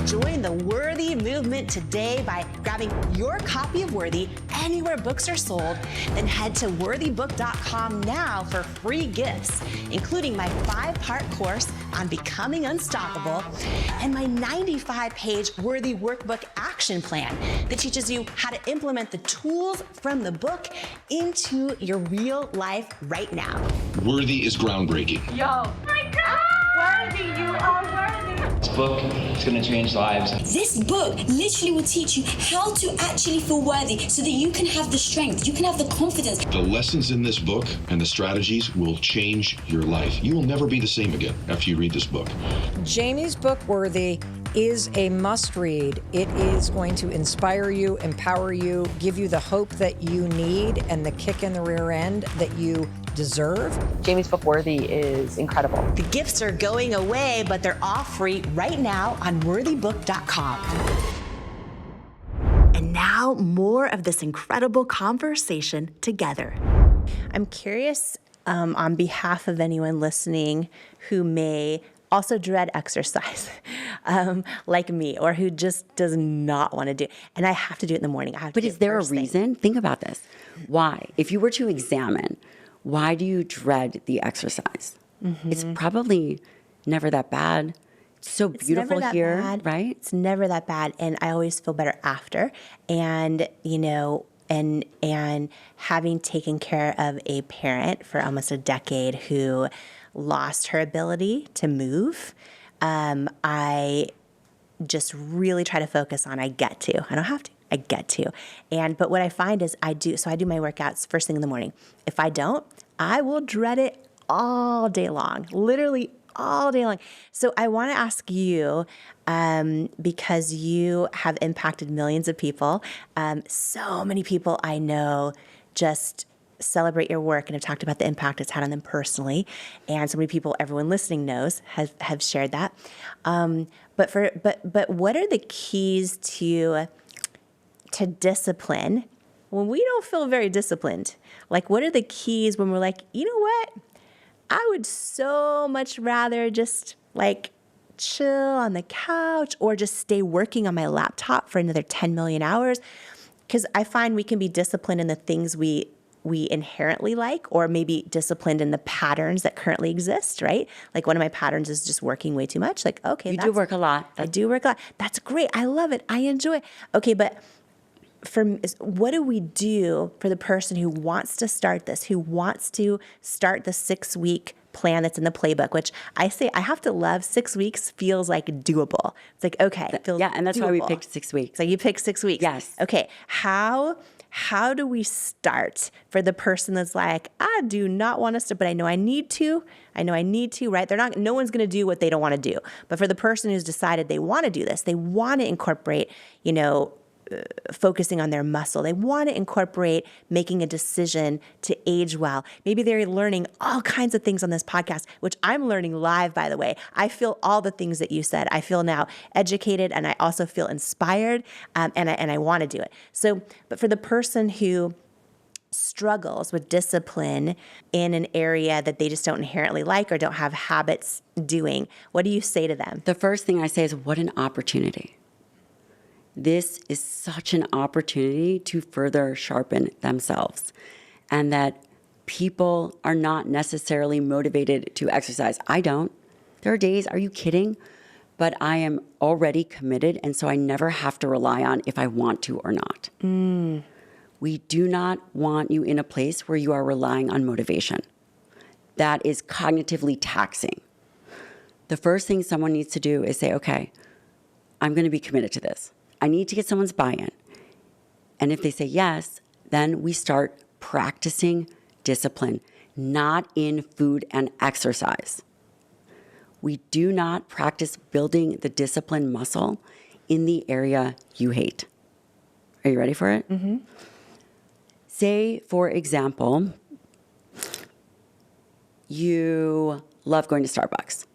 Join the Worthy movement today by grabbing your copy of Worthy anywhere books are sold. Then head to worthybook.com now for free gifts, including my 5-part course on becoming unstoppable and my 95-page Worthy Workbook action plan that teaches you how to implement the tools from the book into your real life right now. Worthy is groundbreaking. Yo, my God! Worthy, you are worthy. This book is going to change lives. This book literally will teach you how to actually feel worthy so that you can have the strength, you can have the confidence. The lessons in this book and the strategies will change your life. You will never be the same again after you read this book. Jamie's book, Worthy, is a must-read. It is going to inspire you, empower you, give you the hope that you need and the kick in the rear end that you deserve. Jamie's book, Worthy, is incredible. The gifts are going away, but they're all free right now on worthybook.com. And now, more of this incredible conversation together. I'm curious, on behalf of anyone listening who may also dread exercise, like me, or who just does not want to do it. And I have to do it in the morning. But is there a reason? Think about this. Why? If you were to examine, why do you dread the exercise? It's probably never that bad. It's so beautiful here, right? It's never that bad. And I always feel better after. And, you know, and having taken care of a parent for almost a decade who lost her ability to move, I just really try to focus on I get to. I don't have to. I get to. But what I find is I do my workouts first thing in the morning. If I don't, I will dread it all day long, literally all day long. So I want to ask you, because you have impacted millions of people, so many people I know just celebrate your work and have talked about the impact it's had on them personally. And so many people, everyone listening knows, have shared that. But what are the keys to discipline when we don't feel very disciplined? Like, what are the keys when we're like, you know what? I would so much rather just like chill on the couch or just stay working on my laptop for another 10 million hours. Because I find we can be disciplined in the things we inherently like, or maybe disciplined in the patterns that currently exist, right? Like one of my patterns is just working way too much. Like, okay, you do work a lot. I do work a lot. That's great. I love it. I enjoy it. Okay, but what do we do for the person who wants to start this, who wants to start the 6-week plan that's in the playbook, which I say I have to love 6 weeks feels like doable. It's like, okay, it feels and that's doable. why we picked 6 weeks. So you picked 6 weeks. Yes. Okay. How do we start for the person that's like, I do not want to start, but I know I need to, right? No one's going to do what they don't want to do. But for the person who's decided they want to do this, they want to incorporate, focusing on their muscle. They want to incorporate making a decision to age well. Maybe they're learning all kinds of things on this podcast, which I'm learning live, by the way. I feel all the things that you said. I feel now educated, and I also feel inspired, and I want to do it. So, but for the person who struggles with discipline in an area that they just don't inherently like or don't have habits doing, what do you say to them? The first thing I say is, what an opportunity. This is such an opportunity to further sharpen themselves, and that people are not necessarily motivated to exercise. I don't. There are days, are you kidding? But I am already committed, and so I never have to rely on if I want to or not. We do not want you in a place where you are relying on motivation. That is cognitively taxing. The first thing someone needs to do is say, okay, I'm going to be committed to this. I need to get someone's buy-in. And if they say yes, then we start practicing discipline, not in food and exercise. We do not practice building the discipline muscle in the area you hate. Are you ready for it? Mm-hmm. Say, for example, you love going to Starbucks.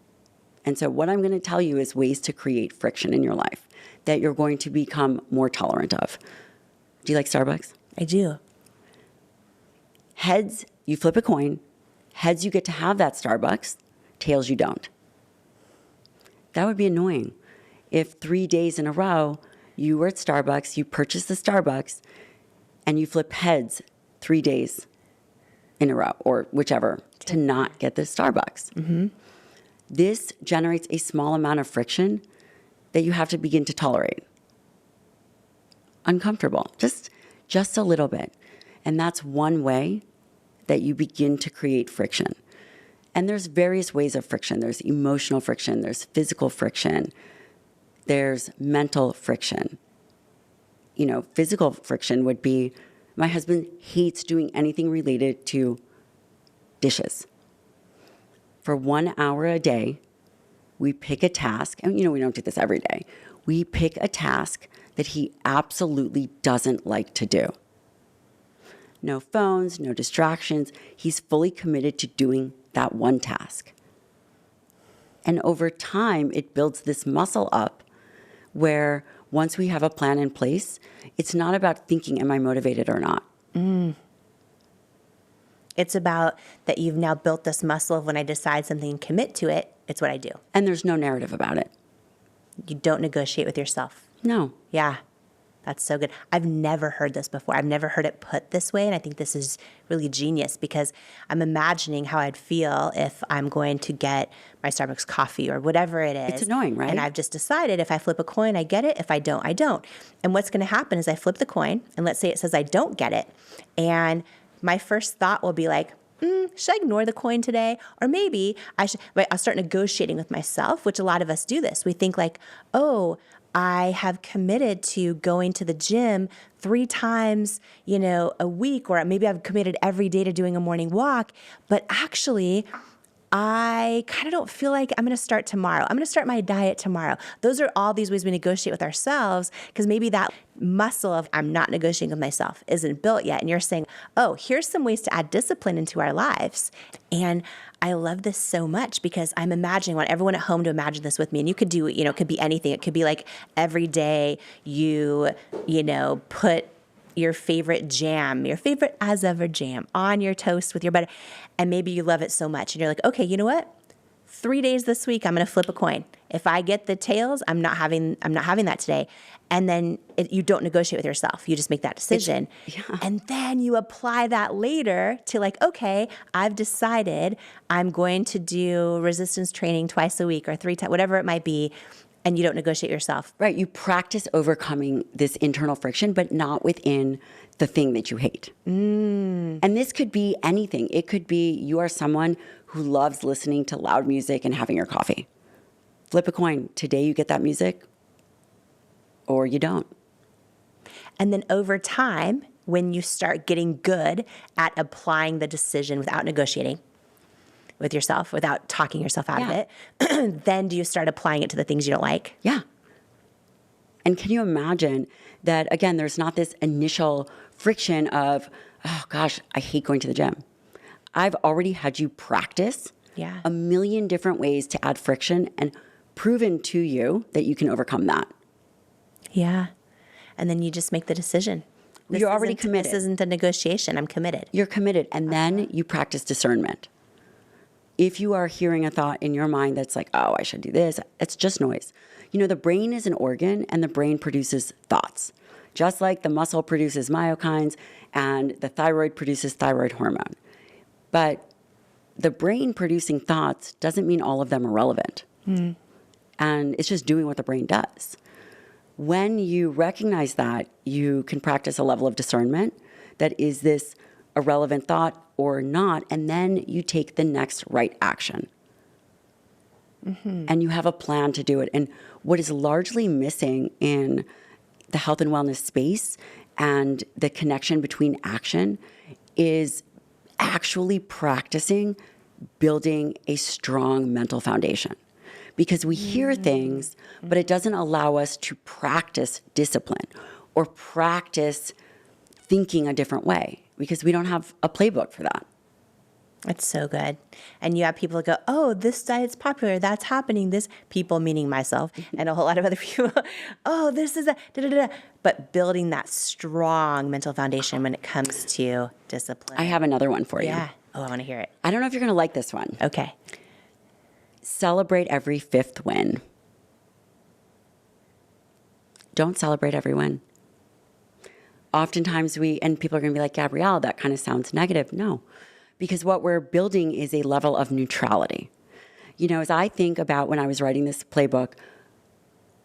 And so what I'm going to tell you is ways to create friction in your life that you're going to become more tolerant of. Do you like Starbucks? I do. Heads, you flip a coin. Heads, you get to have that Starbucks. Tails, you don't. That would be annoying if 3 days in a row you were at Starbucks, you purchased the Starbucks, and you flip heads 3 days in a row, or whichever, to not get the Starbucks. Mm-hmm. This generates a small amount of friction that you have to begin to tolerate. Uncomfortable, just a little bit. And that's one way that you begin to create friction. And there's various ways of friction. There's emotional friction, there's physical friction, there's mental friction. Physical friction would be, my husband hates doing anything related to dishes. For 1 hour a day, we pick a task, and we don't do this every day. We pick a task that he absolutely doesn't like to do. No phones, no distractions. He's fully committed to doing that one task. And over time, it builds this muscle up where once we have a plan in place, it's not about thinking, am I motivated or not? It's about that you've now built this muscle of when I decide something and commit to it, It's what I do. And there's no narrative about it. You don't negotiate with yourself. No. Yeah. That's so good. I've never heard this before. I've never heard it put this way. And I think this is really genius because I'm imagining how I'd feel if I'm going to get my Starbucks coffee or whatever it is. It's annoying, right? And I've just decided if I flip a coin, I get it. If I don't, I don't. And what's going to happen is I flip the coin and let's say it says I don't get it. And my first thought will be like, should I ignore the coin today? Or maybe I'll start negotiating with myself, which a lot of us do this. We think like, oh, I have committed to going to the gym 3 times, a week, or maybe I've committed every day to doing a morning walk, but actually I kind of don't feel like I'm going to start tomorrow. I'm going to start my diet tomorrow. Those are all these ways we negotiate with ourselves because maybe that muscle of I'm not negotiating with myself isn't built yet. And you're saying, oh, here's some ways to add discipline into our lives. And I love this so much because I'm imagining, I want everyone at home to imagine this with me. And you could do, it could be anything. It could be like every day you put your favorite jam, your favorite as ever jam on your toast with your butter. And maybe you love it so much. And you're like, okay, you know what? 3 days this week, I'm going to flip a coin. If I get the tails, I'm not having that today. And then you don't negotiate with yourself. You just make that decision. And then you apply that later to like, okay, I've decided I'm going to do resistance training twice a week or 3 times, whatever it might be. And you don't negotiate yourself. Right. You practice overcoming this internal friction, but not within the thing that you hate. And this could be anything. It could be you are someone who loves listening to loud music and having your coffee. Flip a coin. Today you get that music or you don't. And then over time, when you start getting good at applying the decision without negotiating with yourself, without talking yourself out of it, then do you start applying it to the things you don't like? Yeah. And can you imagine that, again, there's not this initial friction of, oh gosh, I hate going to the gym. I've already had you practice a million different ways to add friction and proven to you that you can overcome that. Yeah. And then you just make the decision. You're already committed. This isn't a negotiation. I'm committed. You're committed. And then you practice discernment. If you are hearing a thought in your mind that's like, oh, I should do this, it's just noise. The brain is an organ and the brain produces thoughts. Just like the muscle produces myokines and the thyroid produces thyroid hormone. But the brain producing thoughts doesn't mean all of them are relevant. And it's just doing what the brain does. When you recognize that, you can practice a level of discernment that is this a relevant thought or not, and then you take the next right action. And you have a plan to do it. And what is largely missing in the health and wellness space and the connection between action is actually practicing building a strong mental foundation. Because we hear things, but it doesn't allow us to practice discipline or practice thinking a different way because we don't have a playbook for that. It's so good. And you have people that go, oh, this diet's popular. That's happening. This people, meaning myself and a whole lot of other people, oh, this is a da-da-da-da. But building that strong mental foundation when it comes to discipline. I have another one for you. Yeah. Oh, I want to hear it. I don't know if you're going to like this one. Okay. Celebrate every 5th win. Don't celebrate every win. Oftentimes and people are going to be like, Gabrielle, that kind of sounds negative. No, because what we're building is a level of neutrality. As I think about when I was writing this playbook,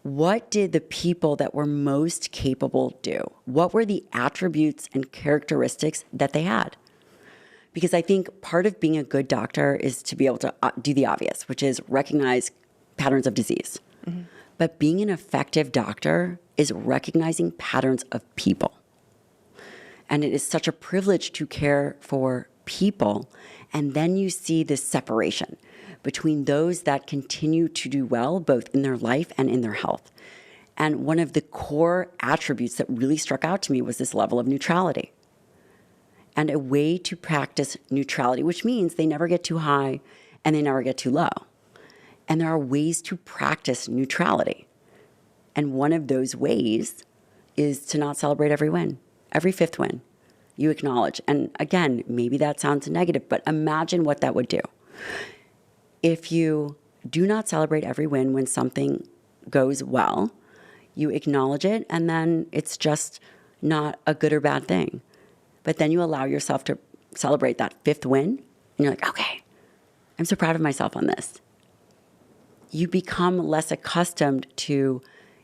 what did the people that were most capable do? What were the attributes and characteristics that they had? Because I think part of being a good doctor is to be able to do the obvious, which is recognize patterns of disease. But being an effective doctor is recognizing patterns of people. And it is such a privilege to care for people. And then you see this separation between those that continue to do well, both in their life and in their health. And one of the core attributes that really struck out to me was this level of neutrality. And a way to practice neutrality, which means they never get too high and they never get too low. And there are ways to practice neutrality. And one of those ways is to not celebrate every win, every 5th win. You acknowledge. And again, maybe that sounds negative, but imagine what that would do. If you do not celebrate every win when something goes well. You acknowledge it, and then it's just not a good or bad thing. But then you allow yourself to celebrate that fifth win, and you're like, okay, I'm so proud of myself on this. You become less accustomed to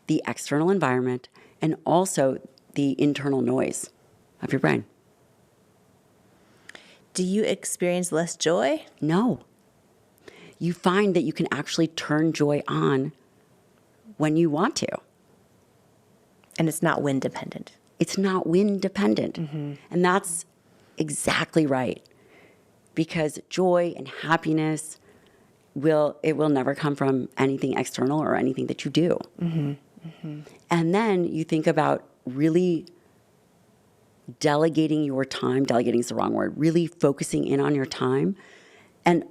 the external environment and also the internal noise of your brain. Do you experience less joy? No. You find that you can actually turn joy on when you want to. And it's not wind dependent. It's not wind dependent. And that's exactly right. Because joy and happiness will never come from anything external or anything that you do. And then you think about really delegating your time. Delegating is the wrong word. Really focusing in on your time. And,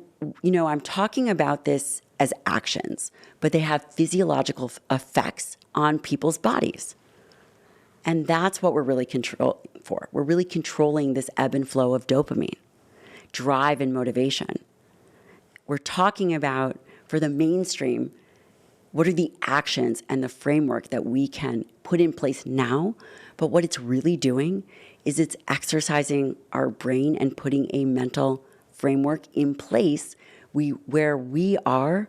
I'm talking about this as actions, but they have physiological effects on people's bodies. And that's what we're really controlling for. We're really controlling this ebb and flow of dopamine, drive and motivation. We're talking about, for the mainstream, what are the actions and the framework that we can put in place now? But what it's really doing is it's exercising our brain and putting a mental framework in place where we are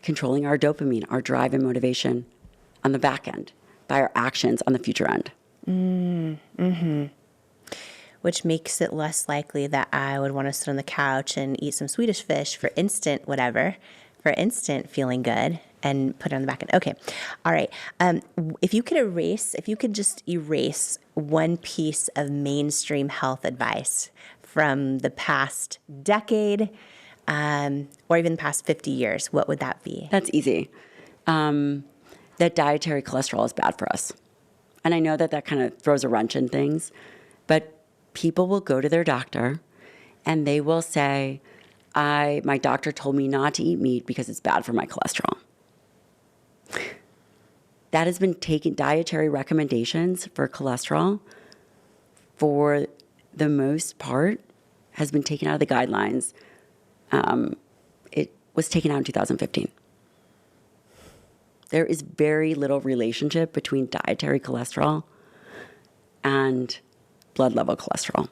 controlling our dopamine, our drive and motivation on the back end by our actions on the future end. Which makes it less likely that I would want to sit on the couch and eat some Swedish fish for instant feeling good and put it on the back end. Okay. All right. If you could just erase one piece of mainstream health advice from the past decade, or even the past 50 years, what would that be? That's easy. That dietary cholesterol is bad for us. And I know that kind of throws a wrench in things, but people will go to their doctor and they will say, my doctor told me not to eat meat because it's bad for my cholesterol. That has been taken, dietary recommendations for cholesterol, for the most part, has been taken out of the guidelines. It was taken out in 2015. There is very little relationship between dietary cholesterol and blood level cholesterol.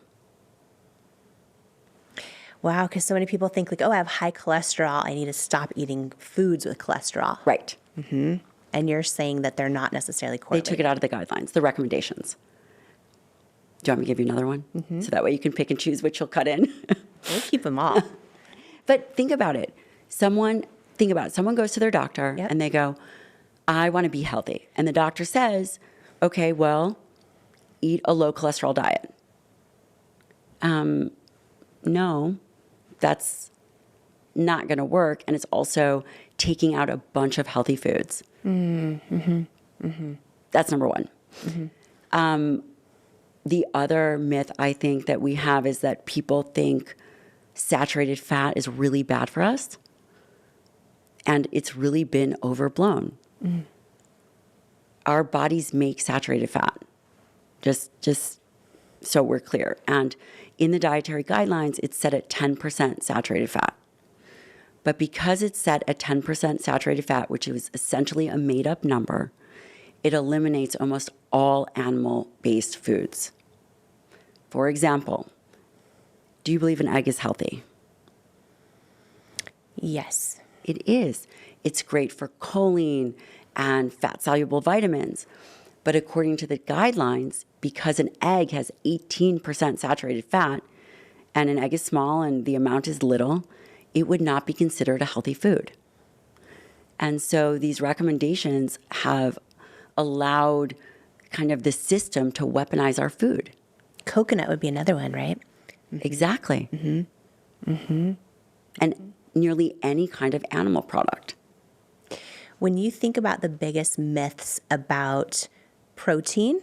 Wow, because so many people think like, I have high cholesterol, I need to stop eating foods with cholesterol. Right. And you're saying that they're not necessarily correlated. They took it out of the guidelines, the recommendations. Do you want me to give you another one? So that way you can pick and choose which you'll cut in. We'll keep them all. But think about it. Someone goes to their doctor and they go, I want to be healthy. And the doctor says, okay, well, eat a low cholesterol diet. No, that's not going to work. And it's also taking out a bunch of healthy foods. That's number one. The other myth I think that we have is that people think saturated fat is really bad for us. And it's really been overblown. Our bodies make saturated fat, just so we're clear. And in the dietary guidelines, it's set at 10% saturated fat. But because it's set at 10% saturated fat, which is essentially a made-up number, it eliminates almost all animal-based foods. For example, do you believe an egg is healthy? Yes. It is. It's great for choline and fat-soluble vitamins. But according to the guidelines, because an egg has 18% saturated fat, and an egg is small and the amount is little, it would not be considered a healthy food. And so these recommendations have allowed kind of the system to weaponize our food. Coconut would be another one, right? Exactly. And nearly any kind of animal product. When you think about the biggest myths about protein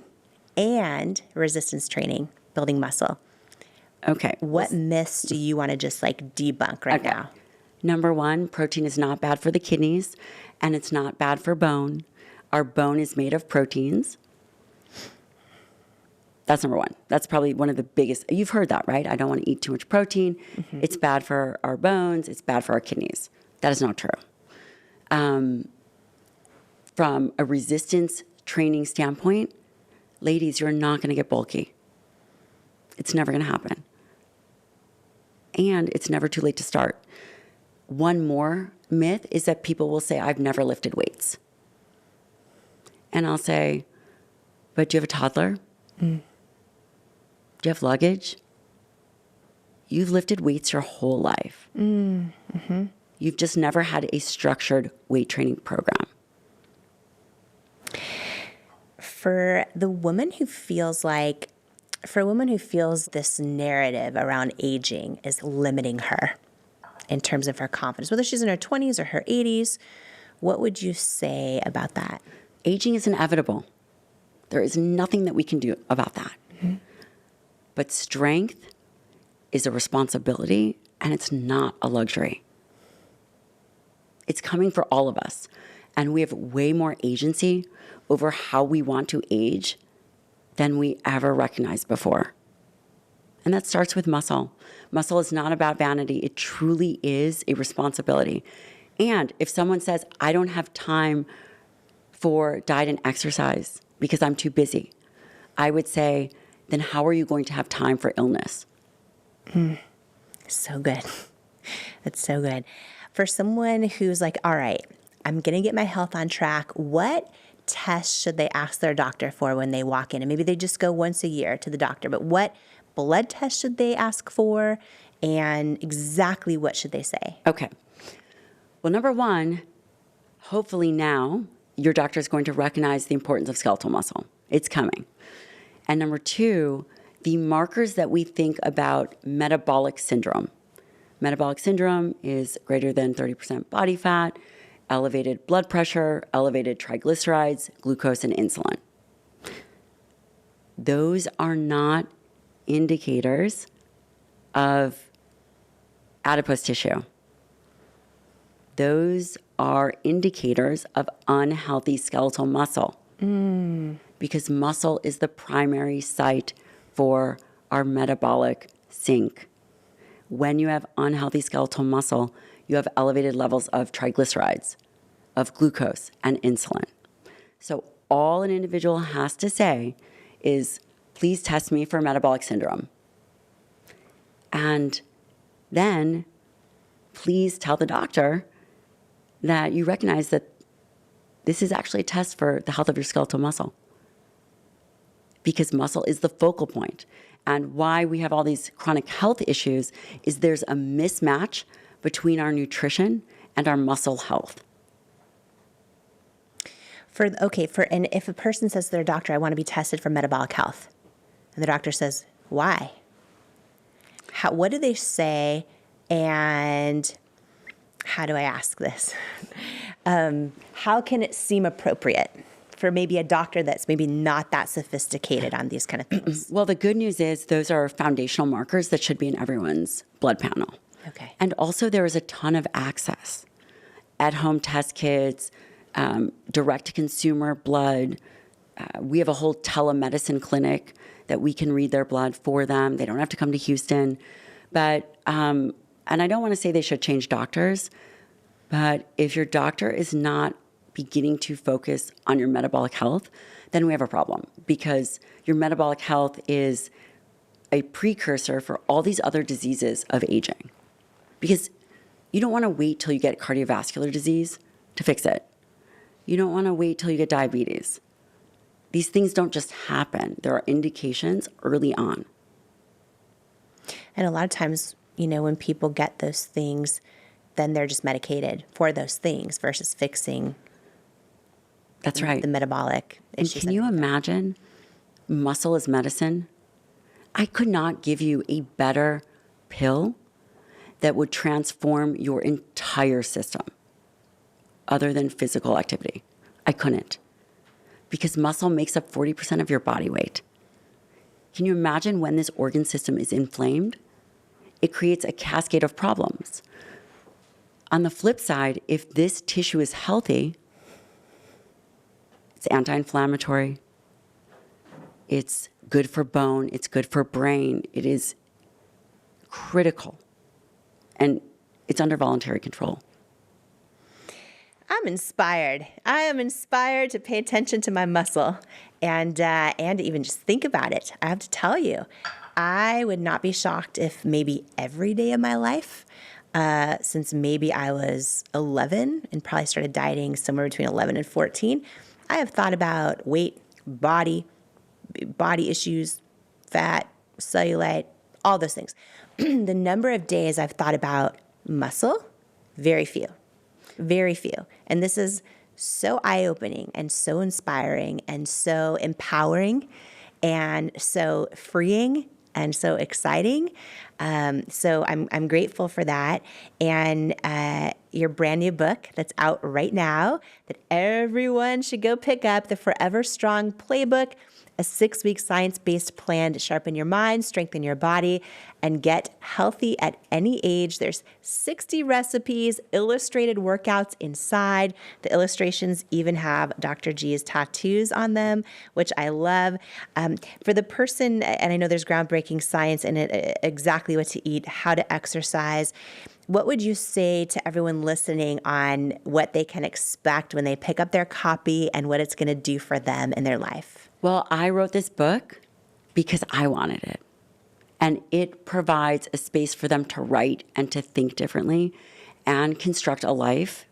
and resistance training, building muscle, okay, what myths do you want to just like debunk right now? Number one, protein is not bad for the kidneys and it's not bad for bone. Our bone is made of proteins. That's number one. That's probably one of the biggest. You've heard that, right? I don't want to eat too much protein. It's bad for our bones. It's bad for our kidneys. That is not true. From a resistance training standpoint, ladies, you're not going to get bulky. It's never going to happen. And it's never too late to start. One more myth is that people will say, I've never lifted weights. And I'll say, but do you have a toddler? Do you have luggage? You've lifted weights your whole life. You've just never had a structured weight training program. For a woman who feels this narrative around aging is limiting her in terms of her confidence, whether she's in her 20s or her 80s, what would you say about that? Aging is inevitable. There is nothing that we can do about that. But strength is a responsibility, and it's not a luxury. It's coming for all of us. And we have way more agency over how we want to age than we ever recognized before. And that starts with muscle. Muscle is not about vanity. It truly is a responsibility. And if someone says, I don't have time for diet and exercise because I'm too busy, I would say, then how are you going to have time for illness? So good. That's so good. For someone who's like, all right, I'm going to get my health on track, what tests should they ask their doctor for when they walk in? And maybe they just go once a year to the doctor, but what blood tests should they ask for? And exactly what should they say? Okay. Well, number one, hopefully now your doctor is going to recognize the importance of skeletal muscle. It's coming. And number two, the markers that we think about metabolic syndrome. Metabolic syndrome is greater than 30% body fat, elevated blood pressure, elevated triglycerides, glucose, and insulin. Those are not indicators of adipose tissue. Those are indicators of unhealthy skeletal muscle. Because muscle is the primary site for our metabolic sink. When you have unhealthy skeletal muscle, you have elevated levels of triglycerides, of glucose, and insulin. So all an individual has to say is, please test me for metabolic syndrome. And then please tell the doctor that you recognize that this is actually a test for the health of your skeletal muscle. Because muscle is the focal point. And why we have all these chronic health issues is there's a mismatch between our nutrition and our muscle health. And if a person says to their doctor, I want to be tested for metabolic health, and the doctor says, why? What do they say, and how do I ask this? How can it seem appropriate for maybe a doctor that's maybe not that sophisticated on these kind of things? Well, the good news is those are foundational markers that should be in everyone's blood panel. Okay. And also there is a ton of access. At-home test kits, direct-to-consumer blood. We have a whole telemedicine clinic that we can read their blood for them. They don't have to come to Houston. But, and I don't want to say they should change doctors, but if your doctor is not beginning to focus on your metabolic health, then we have a problem, because your metabolic health is a precursor for all these other diseases of aging. Because you don't want to wait till you get cardiovascular disease to fix it. You don't want to wait till you get diabetes. These things don't just happen. There are indications early on. And a lot of times, when people get those things, then they're just medicated for those things versus fixing That's right. the metabolic issues. And can you imagine muscle as medicine? I could not give you a better pill that would transform your entire system other than physical activity. I couldn't. Because muscle makes up 40% of your body weight. Can you imagine when this organ system is inflamed? It creates a cascade of problems. On the flip side, if this tissue is healthy, it's anti-inflammatory, it's good for bone, it's good for brain, it is critical. And it's under voluntary control. I'm inspired. I am inspired to pay attention to my muscle and to even just think about it. I have to tell you, I would not be shocked if maybe every day of my life, since maybe I was 11 and probably started dieting somewhere between 11 and 14, I have thought about weight, body issues, fat, cellulite, all those things. The number of days I've thought about muscle, very few. Very few. And this is so eye-opening and so inspiring and so empowering and so freeing and so exciting. So I'm grateful for that. And your brand new book that's out right now that everyone should go pick up, The Forever Strong Playbook, a 6-week science-based plan to sharpen your mind, strengthen your body, and get healthy at any age. There's 60 recipes, illustrated workouts inside. The illustrations even have Dr. G's tattoos on them, which I love. For the person, and I know there's groundbreaking science in it, exactly what to eat, how to exercise, what would you say to everyone listening on what they can expect when they pick up their copy and what it's going to do for them in their life? Well, I wrote this book because I wanted it. And it provides a space for them to write and to think differently and construct a life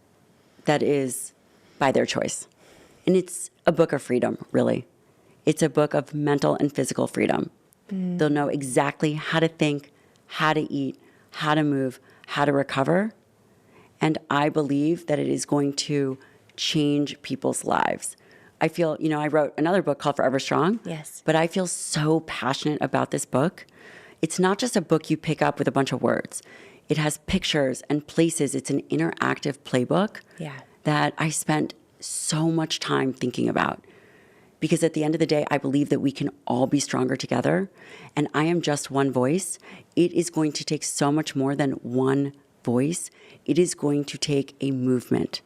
that is by their choice. And it's a book of freedom, really. It's a book of mental and physical freedom. They'll know exactly how to think, how to eat, how to move, how to recover. And I believe that it is going to change people's lives. I feel, I wrote another book called Forever Strong. Yes. But I feel so passionate about this book. It's not just a book you pick up with a bunch of words. It has pictures and places. It's an interactive playbook that I spent so much time thinking about. Because at the end of the day, I believe that we can all be stronger together. And I am just one voice. It is going to take so much more than one voice. It is going to take a movement.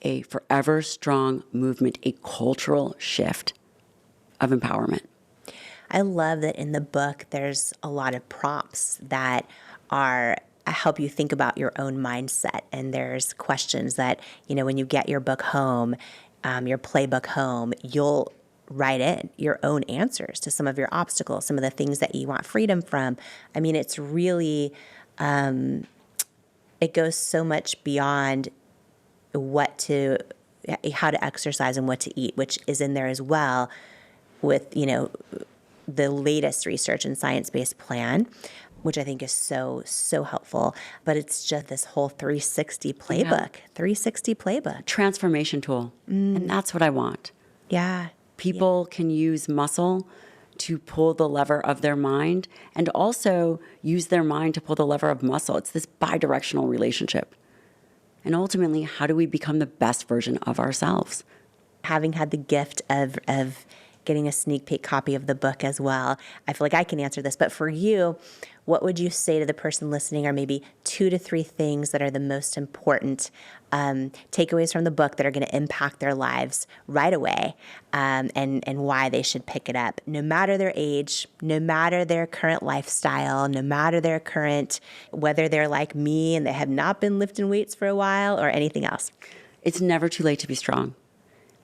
A forever strong movement, a cultural shift of empowerment. I love that in the book, there's a lot of prompts that help you think about your own mindset. And there's questions that, when you get your book home, your playbook home, you'll write in your own answers to some of your obstacles, some of the things that you want freedom from. I mean, it's really, it goes so much beyond how to exercise and what to eat, which is in there as well with, the latest research and science-based plan, which I think is so, so helpful. But it's just this whole 360 playbook, 360 playbook. Transformation tool. And that's what I want. Yeah. People can use muscle to pull the lever of their mind and also use their mind to pull the lever of muscle. It's this bi-directional relationship. And ultimately, how do we become the best version of ourselves? Having had the gift of getting a sneak peek copy of the book as well, I feel like I can answer this. But for you, what would you say to the person listening are maybe 2 to 3 things that are the most important takeaways from the book that are going to impact their lives right away, and why they should pick it up, no matter their age, no matter their current lifestyle, no matter their current, whether they're like me and they have not been lifting weights for a while or anything else? It's never too late to be strong.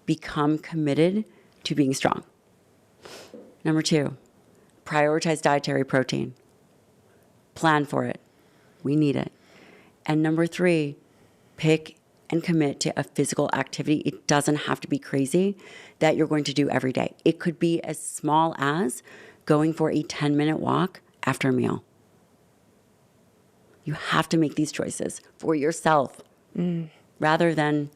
Become committed to being strong. Number 2, prioritize dietary protein. Plan for it. We need it. And number 3, pick and commit to a physical activity. It doesn't have to be crazy that you're going to do every day. It could be as small as going for a 10-minute walk after a meal. You have to make these choices for yourself rather than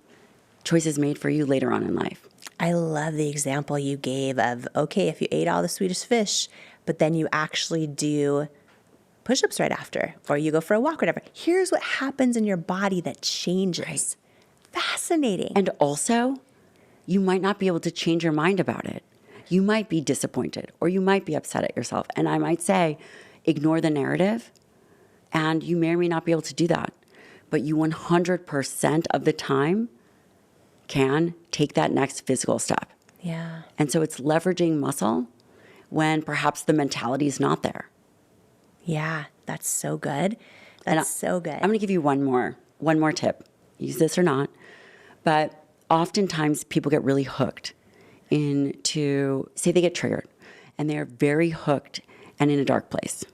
choices made for you later on in life. I love the example you gave of, okay, if you ate all the Swedish fish, but then you actually do push-ups right after, or you go for a walk or whatever. Here's what happens in your body that changes. Right. Fascinating. And also, you might not be able to change your mind about it. You might be disappointed, or you might be upset at yourself. And I might say, ignore the narrative, and you may or may not be able to do that. But you 100% of the time can take that next physical step. Yeah. And so it's leveraging muscle when perhaps the mentality is not there. Yeah, that's so good. That's so good. I'm going to give you one more tip. Use this or not. But oftentimes people get really hooked into, say they get triggered, and they're very hooked and in a dark place.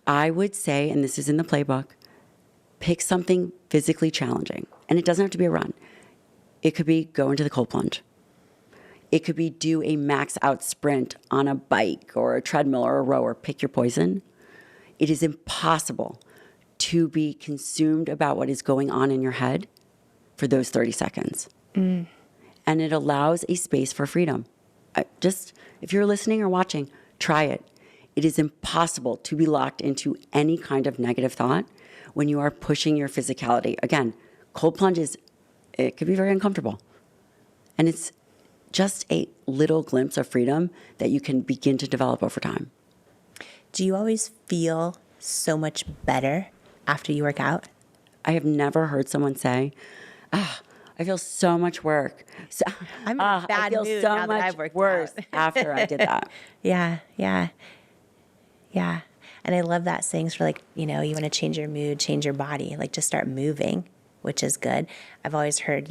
I would say, and this is in the playbook, pick something physically challenging. And it doesn't have to be a run. It could be go into the cold plunge. It could be do a max out sprint on a bike or a treadmill or a rower. Pick your poison. It is impossible to be consumed about what is going on in your head for those 30 seconds. And it allows a space for freedom. Just, if you're listening or watching, try it. It is impossible to be locked into any kind of negative thought when you are pushing your physicality. Again, cold plunges, it could be very uncomfortable. And it's just a little glimpse of freedom that you can begin to develop over time. Do you always feel so much better after you work out? I have never heard someone say, I feel so much work. So, I'm in a bad I feel mood so now that much I've worked worse out. after I did that. Yeah. And I love that saying for like, you want to change your mood, change your body, like just start moving, which is good. I've always heard,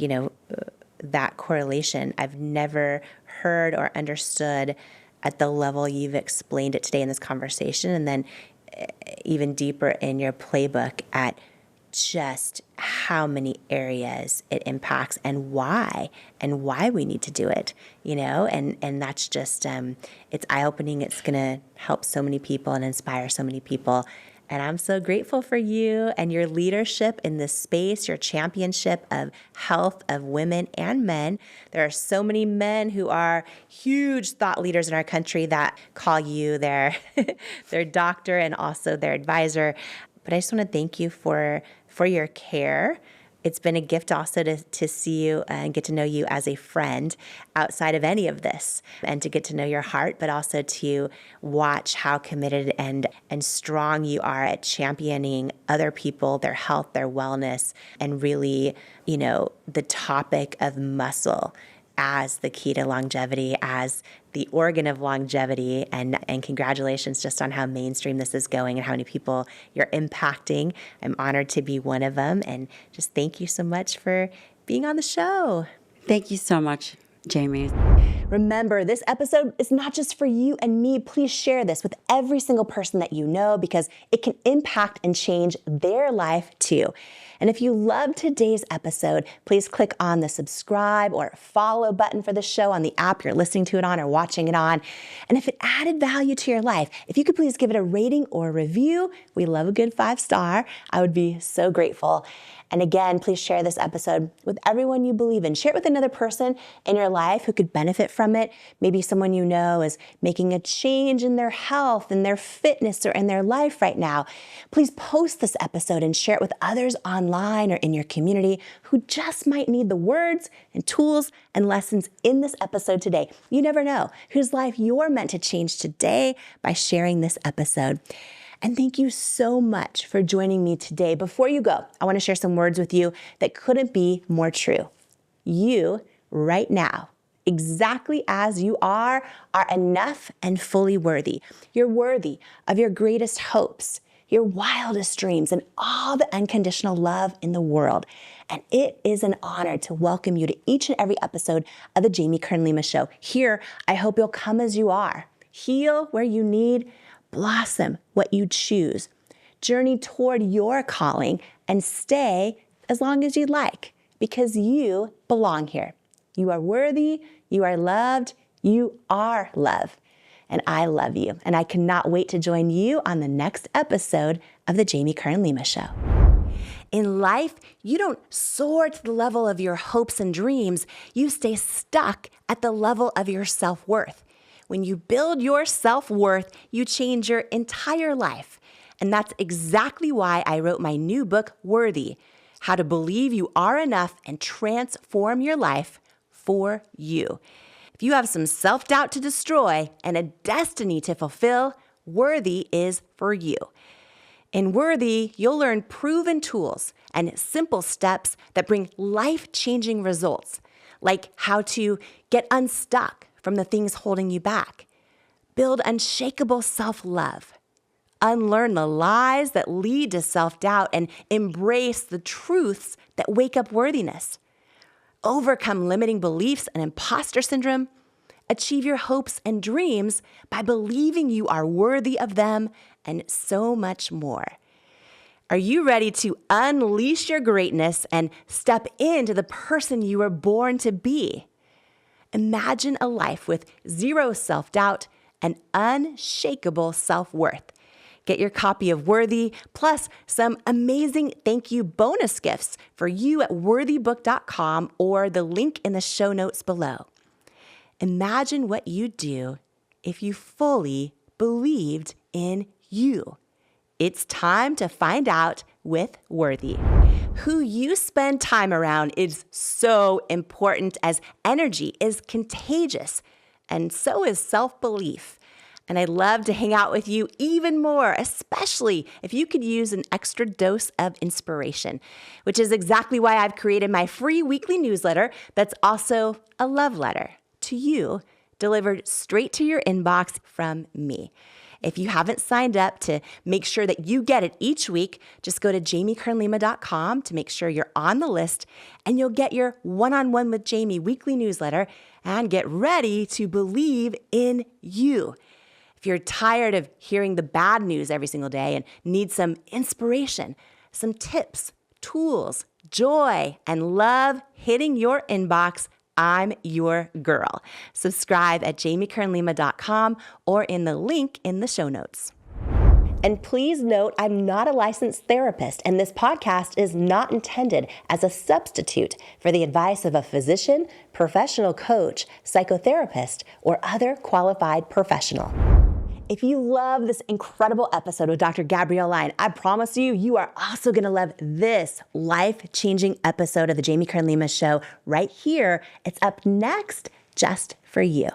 that correlation. I've never heard or understood at the level you've explained it today in this conversation, and then even deeper in your playbook at just how many areas it impacts and why we need to do it, and that's just, it's eye-opening. It's going to help so many people and inspire so many people. And I'm so grateful for you and your leadership in this space, your championship of health of women and men. There are so many men who are huge thought leaders in our country that call you their doctor and also their advisor. But I just want to thank you for your care. It's been a gift also to see you and get to know you as a friend outside of any of this, and to get to know your heart, but also to watch how committed and strong you are at championing other people, their health, their wellness, and really, the topic of muscle as the key to longevity, as the organ of longevity, and congratulations just on how mainstream this is going and how many people you're impacting. I'm honored to be one of them, and just thank you so much for being on the show. Thank you so much, Jamie. Remember, this episode is not just for you and me. Please share this with every single person that you know, because it can impact and change their life too. And if you loved today's episode, please click on the subscribe or follow button for the show on the app you're listening to it on or watching it on. And if it added value to your life, if you could please give it a rating or a review, we love a good 5-star. I would be so grateful. And again, please share this episode with everyone you believe in. Share it with another person in your life who could benefit from it. Maybe someone you know is making a change in their health and their fitness or in their life right now. Please post this episode and share it with others online or in your community who just might need the words and tools and lessons in this episode today. You never know whose life you're meant to change today by sharing this episode. And thank you so much for joining me today. Before you go, I want to share some words with you that couldn't be more true. You, right now, exactly as you are enough and fully worthy. You're worthy of your greatest hopes, your wildest dreams, and all the unconditional love in the world. And it is an honor to welcome you to each and every episode of the Jamie Kern Lima Show. Here, I hope you'll come as you are. Heal where you need, blossom what you choose, journey toward your calling, and stay as long as you'd like, because you belong here. You are worthy, you are loved, you are love. And I love you. And I cannot wait to join you on the next episode of the Jamie Kern Lima Show. In life, you don't soar to the level of your hopes and dreams. You stay stuck at the level of your self-worth. When you build your self-worth, you change your entire life. And that's exactly why I wrote my new book, Worthy: How to Believe You Are Enough and Transform Your Life for You. If you have some self-doubt to destroy and a destiny to fulfill, Worthy is for you. In Worthy, you'll learn proven tools and simple steps that bring life-changing results, like how to get unstuck from the things holding you back, build unshakable self-love, unlearn the lies that lead to self-doubt and embrace the truths that wake up worthiness. Overcome limiting beliefs and imposter syndrome. Achieve your hopes and dreams by believing you are worthy of them, and so much more. Are you ready to unleash your greatness and step into the person you were born to be? Imagine a life with zero self-doubt and unshakable self-worth. Get your copy of Worthy, plus some amazing thank you bonus gifts for you at worthybook.com or the link in the show notes below. Imagine what you'd do if you fully believed in you. It's time to find out with Worthy. Who you spend time around is so important, as energy is contagious, and so is self-belief. And I'd love to hang out with you even more, especially if you could use an extra dose of inspiration, which is exactly why I've created my free weekly newsletter that's also a love letter to you, delivered straight to your inbox from me. If you haven't signed up to make sure that you get it each week, just go to jamiekernlima.com to make sure you're on the list, and you'll get your One-on-One with Jamie weekly newsletter and get ready to believe in you. If you're tired of hearing the bad news every single day and need some inspiration, some tips, tools, joy, and love hitting your inbox, I'm your girl. Subscribe at jamiekernlima.com or in the link in the show notes. And please note, I'm not a licensed therapist, and this podcast is not intended as a substitute for the advice of a physician, professional coach, psychotherapist, or other qualified professional. If you love this incredible episode with Dr. Gabrielle Lyon, I promise you, you are also going to love this life-changing episode of the Jamie Kern Lima Show right here. It's up next just for you.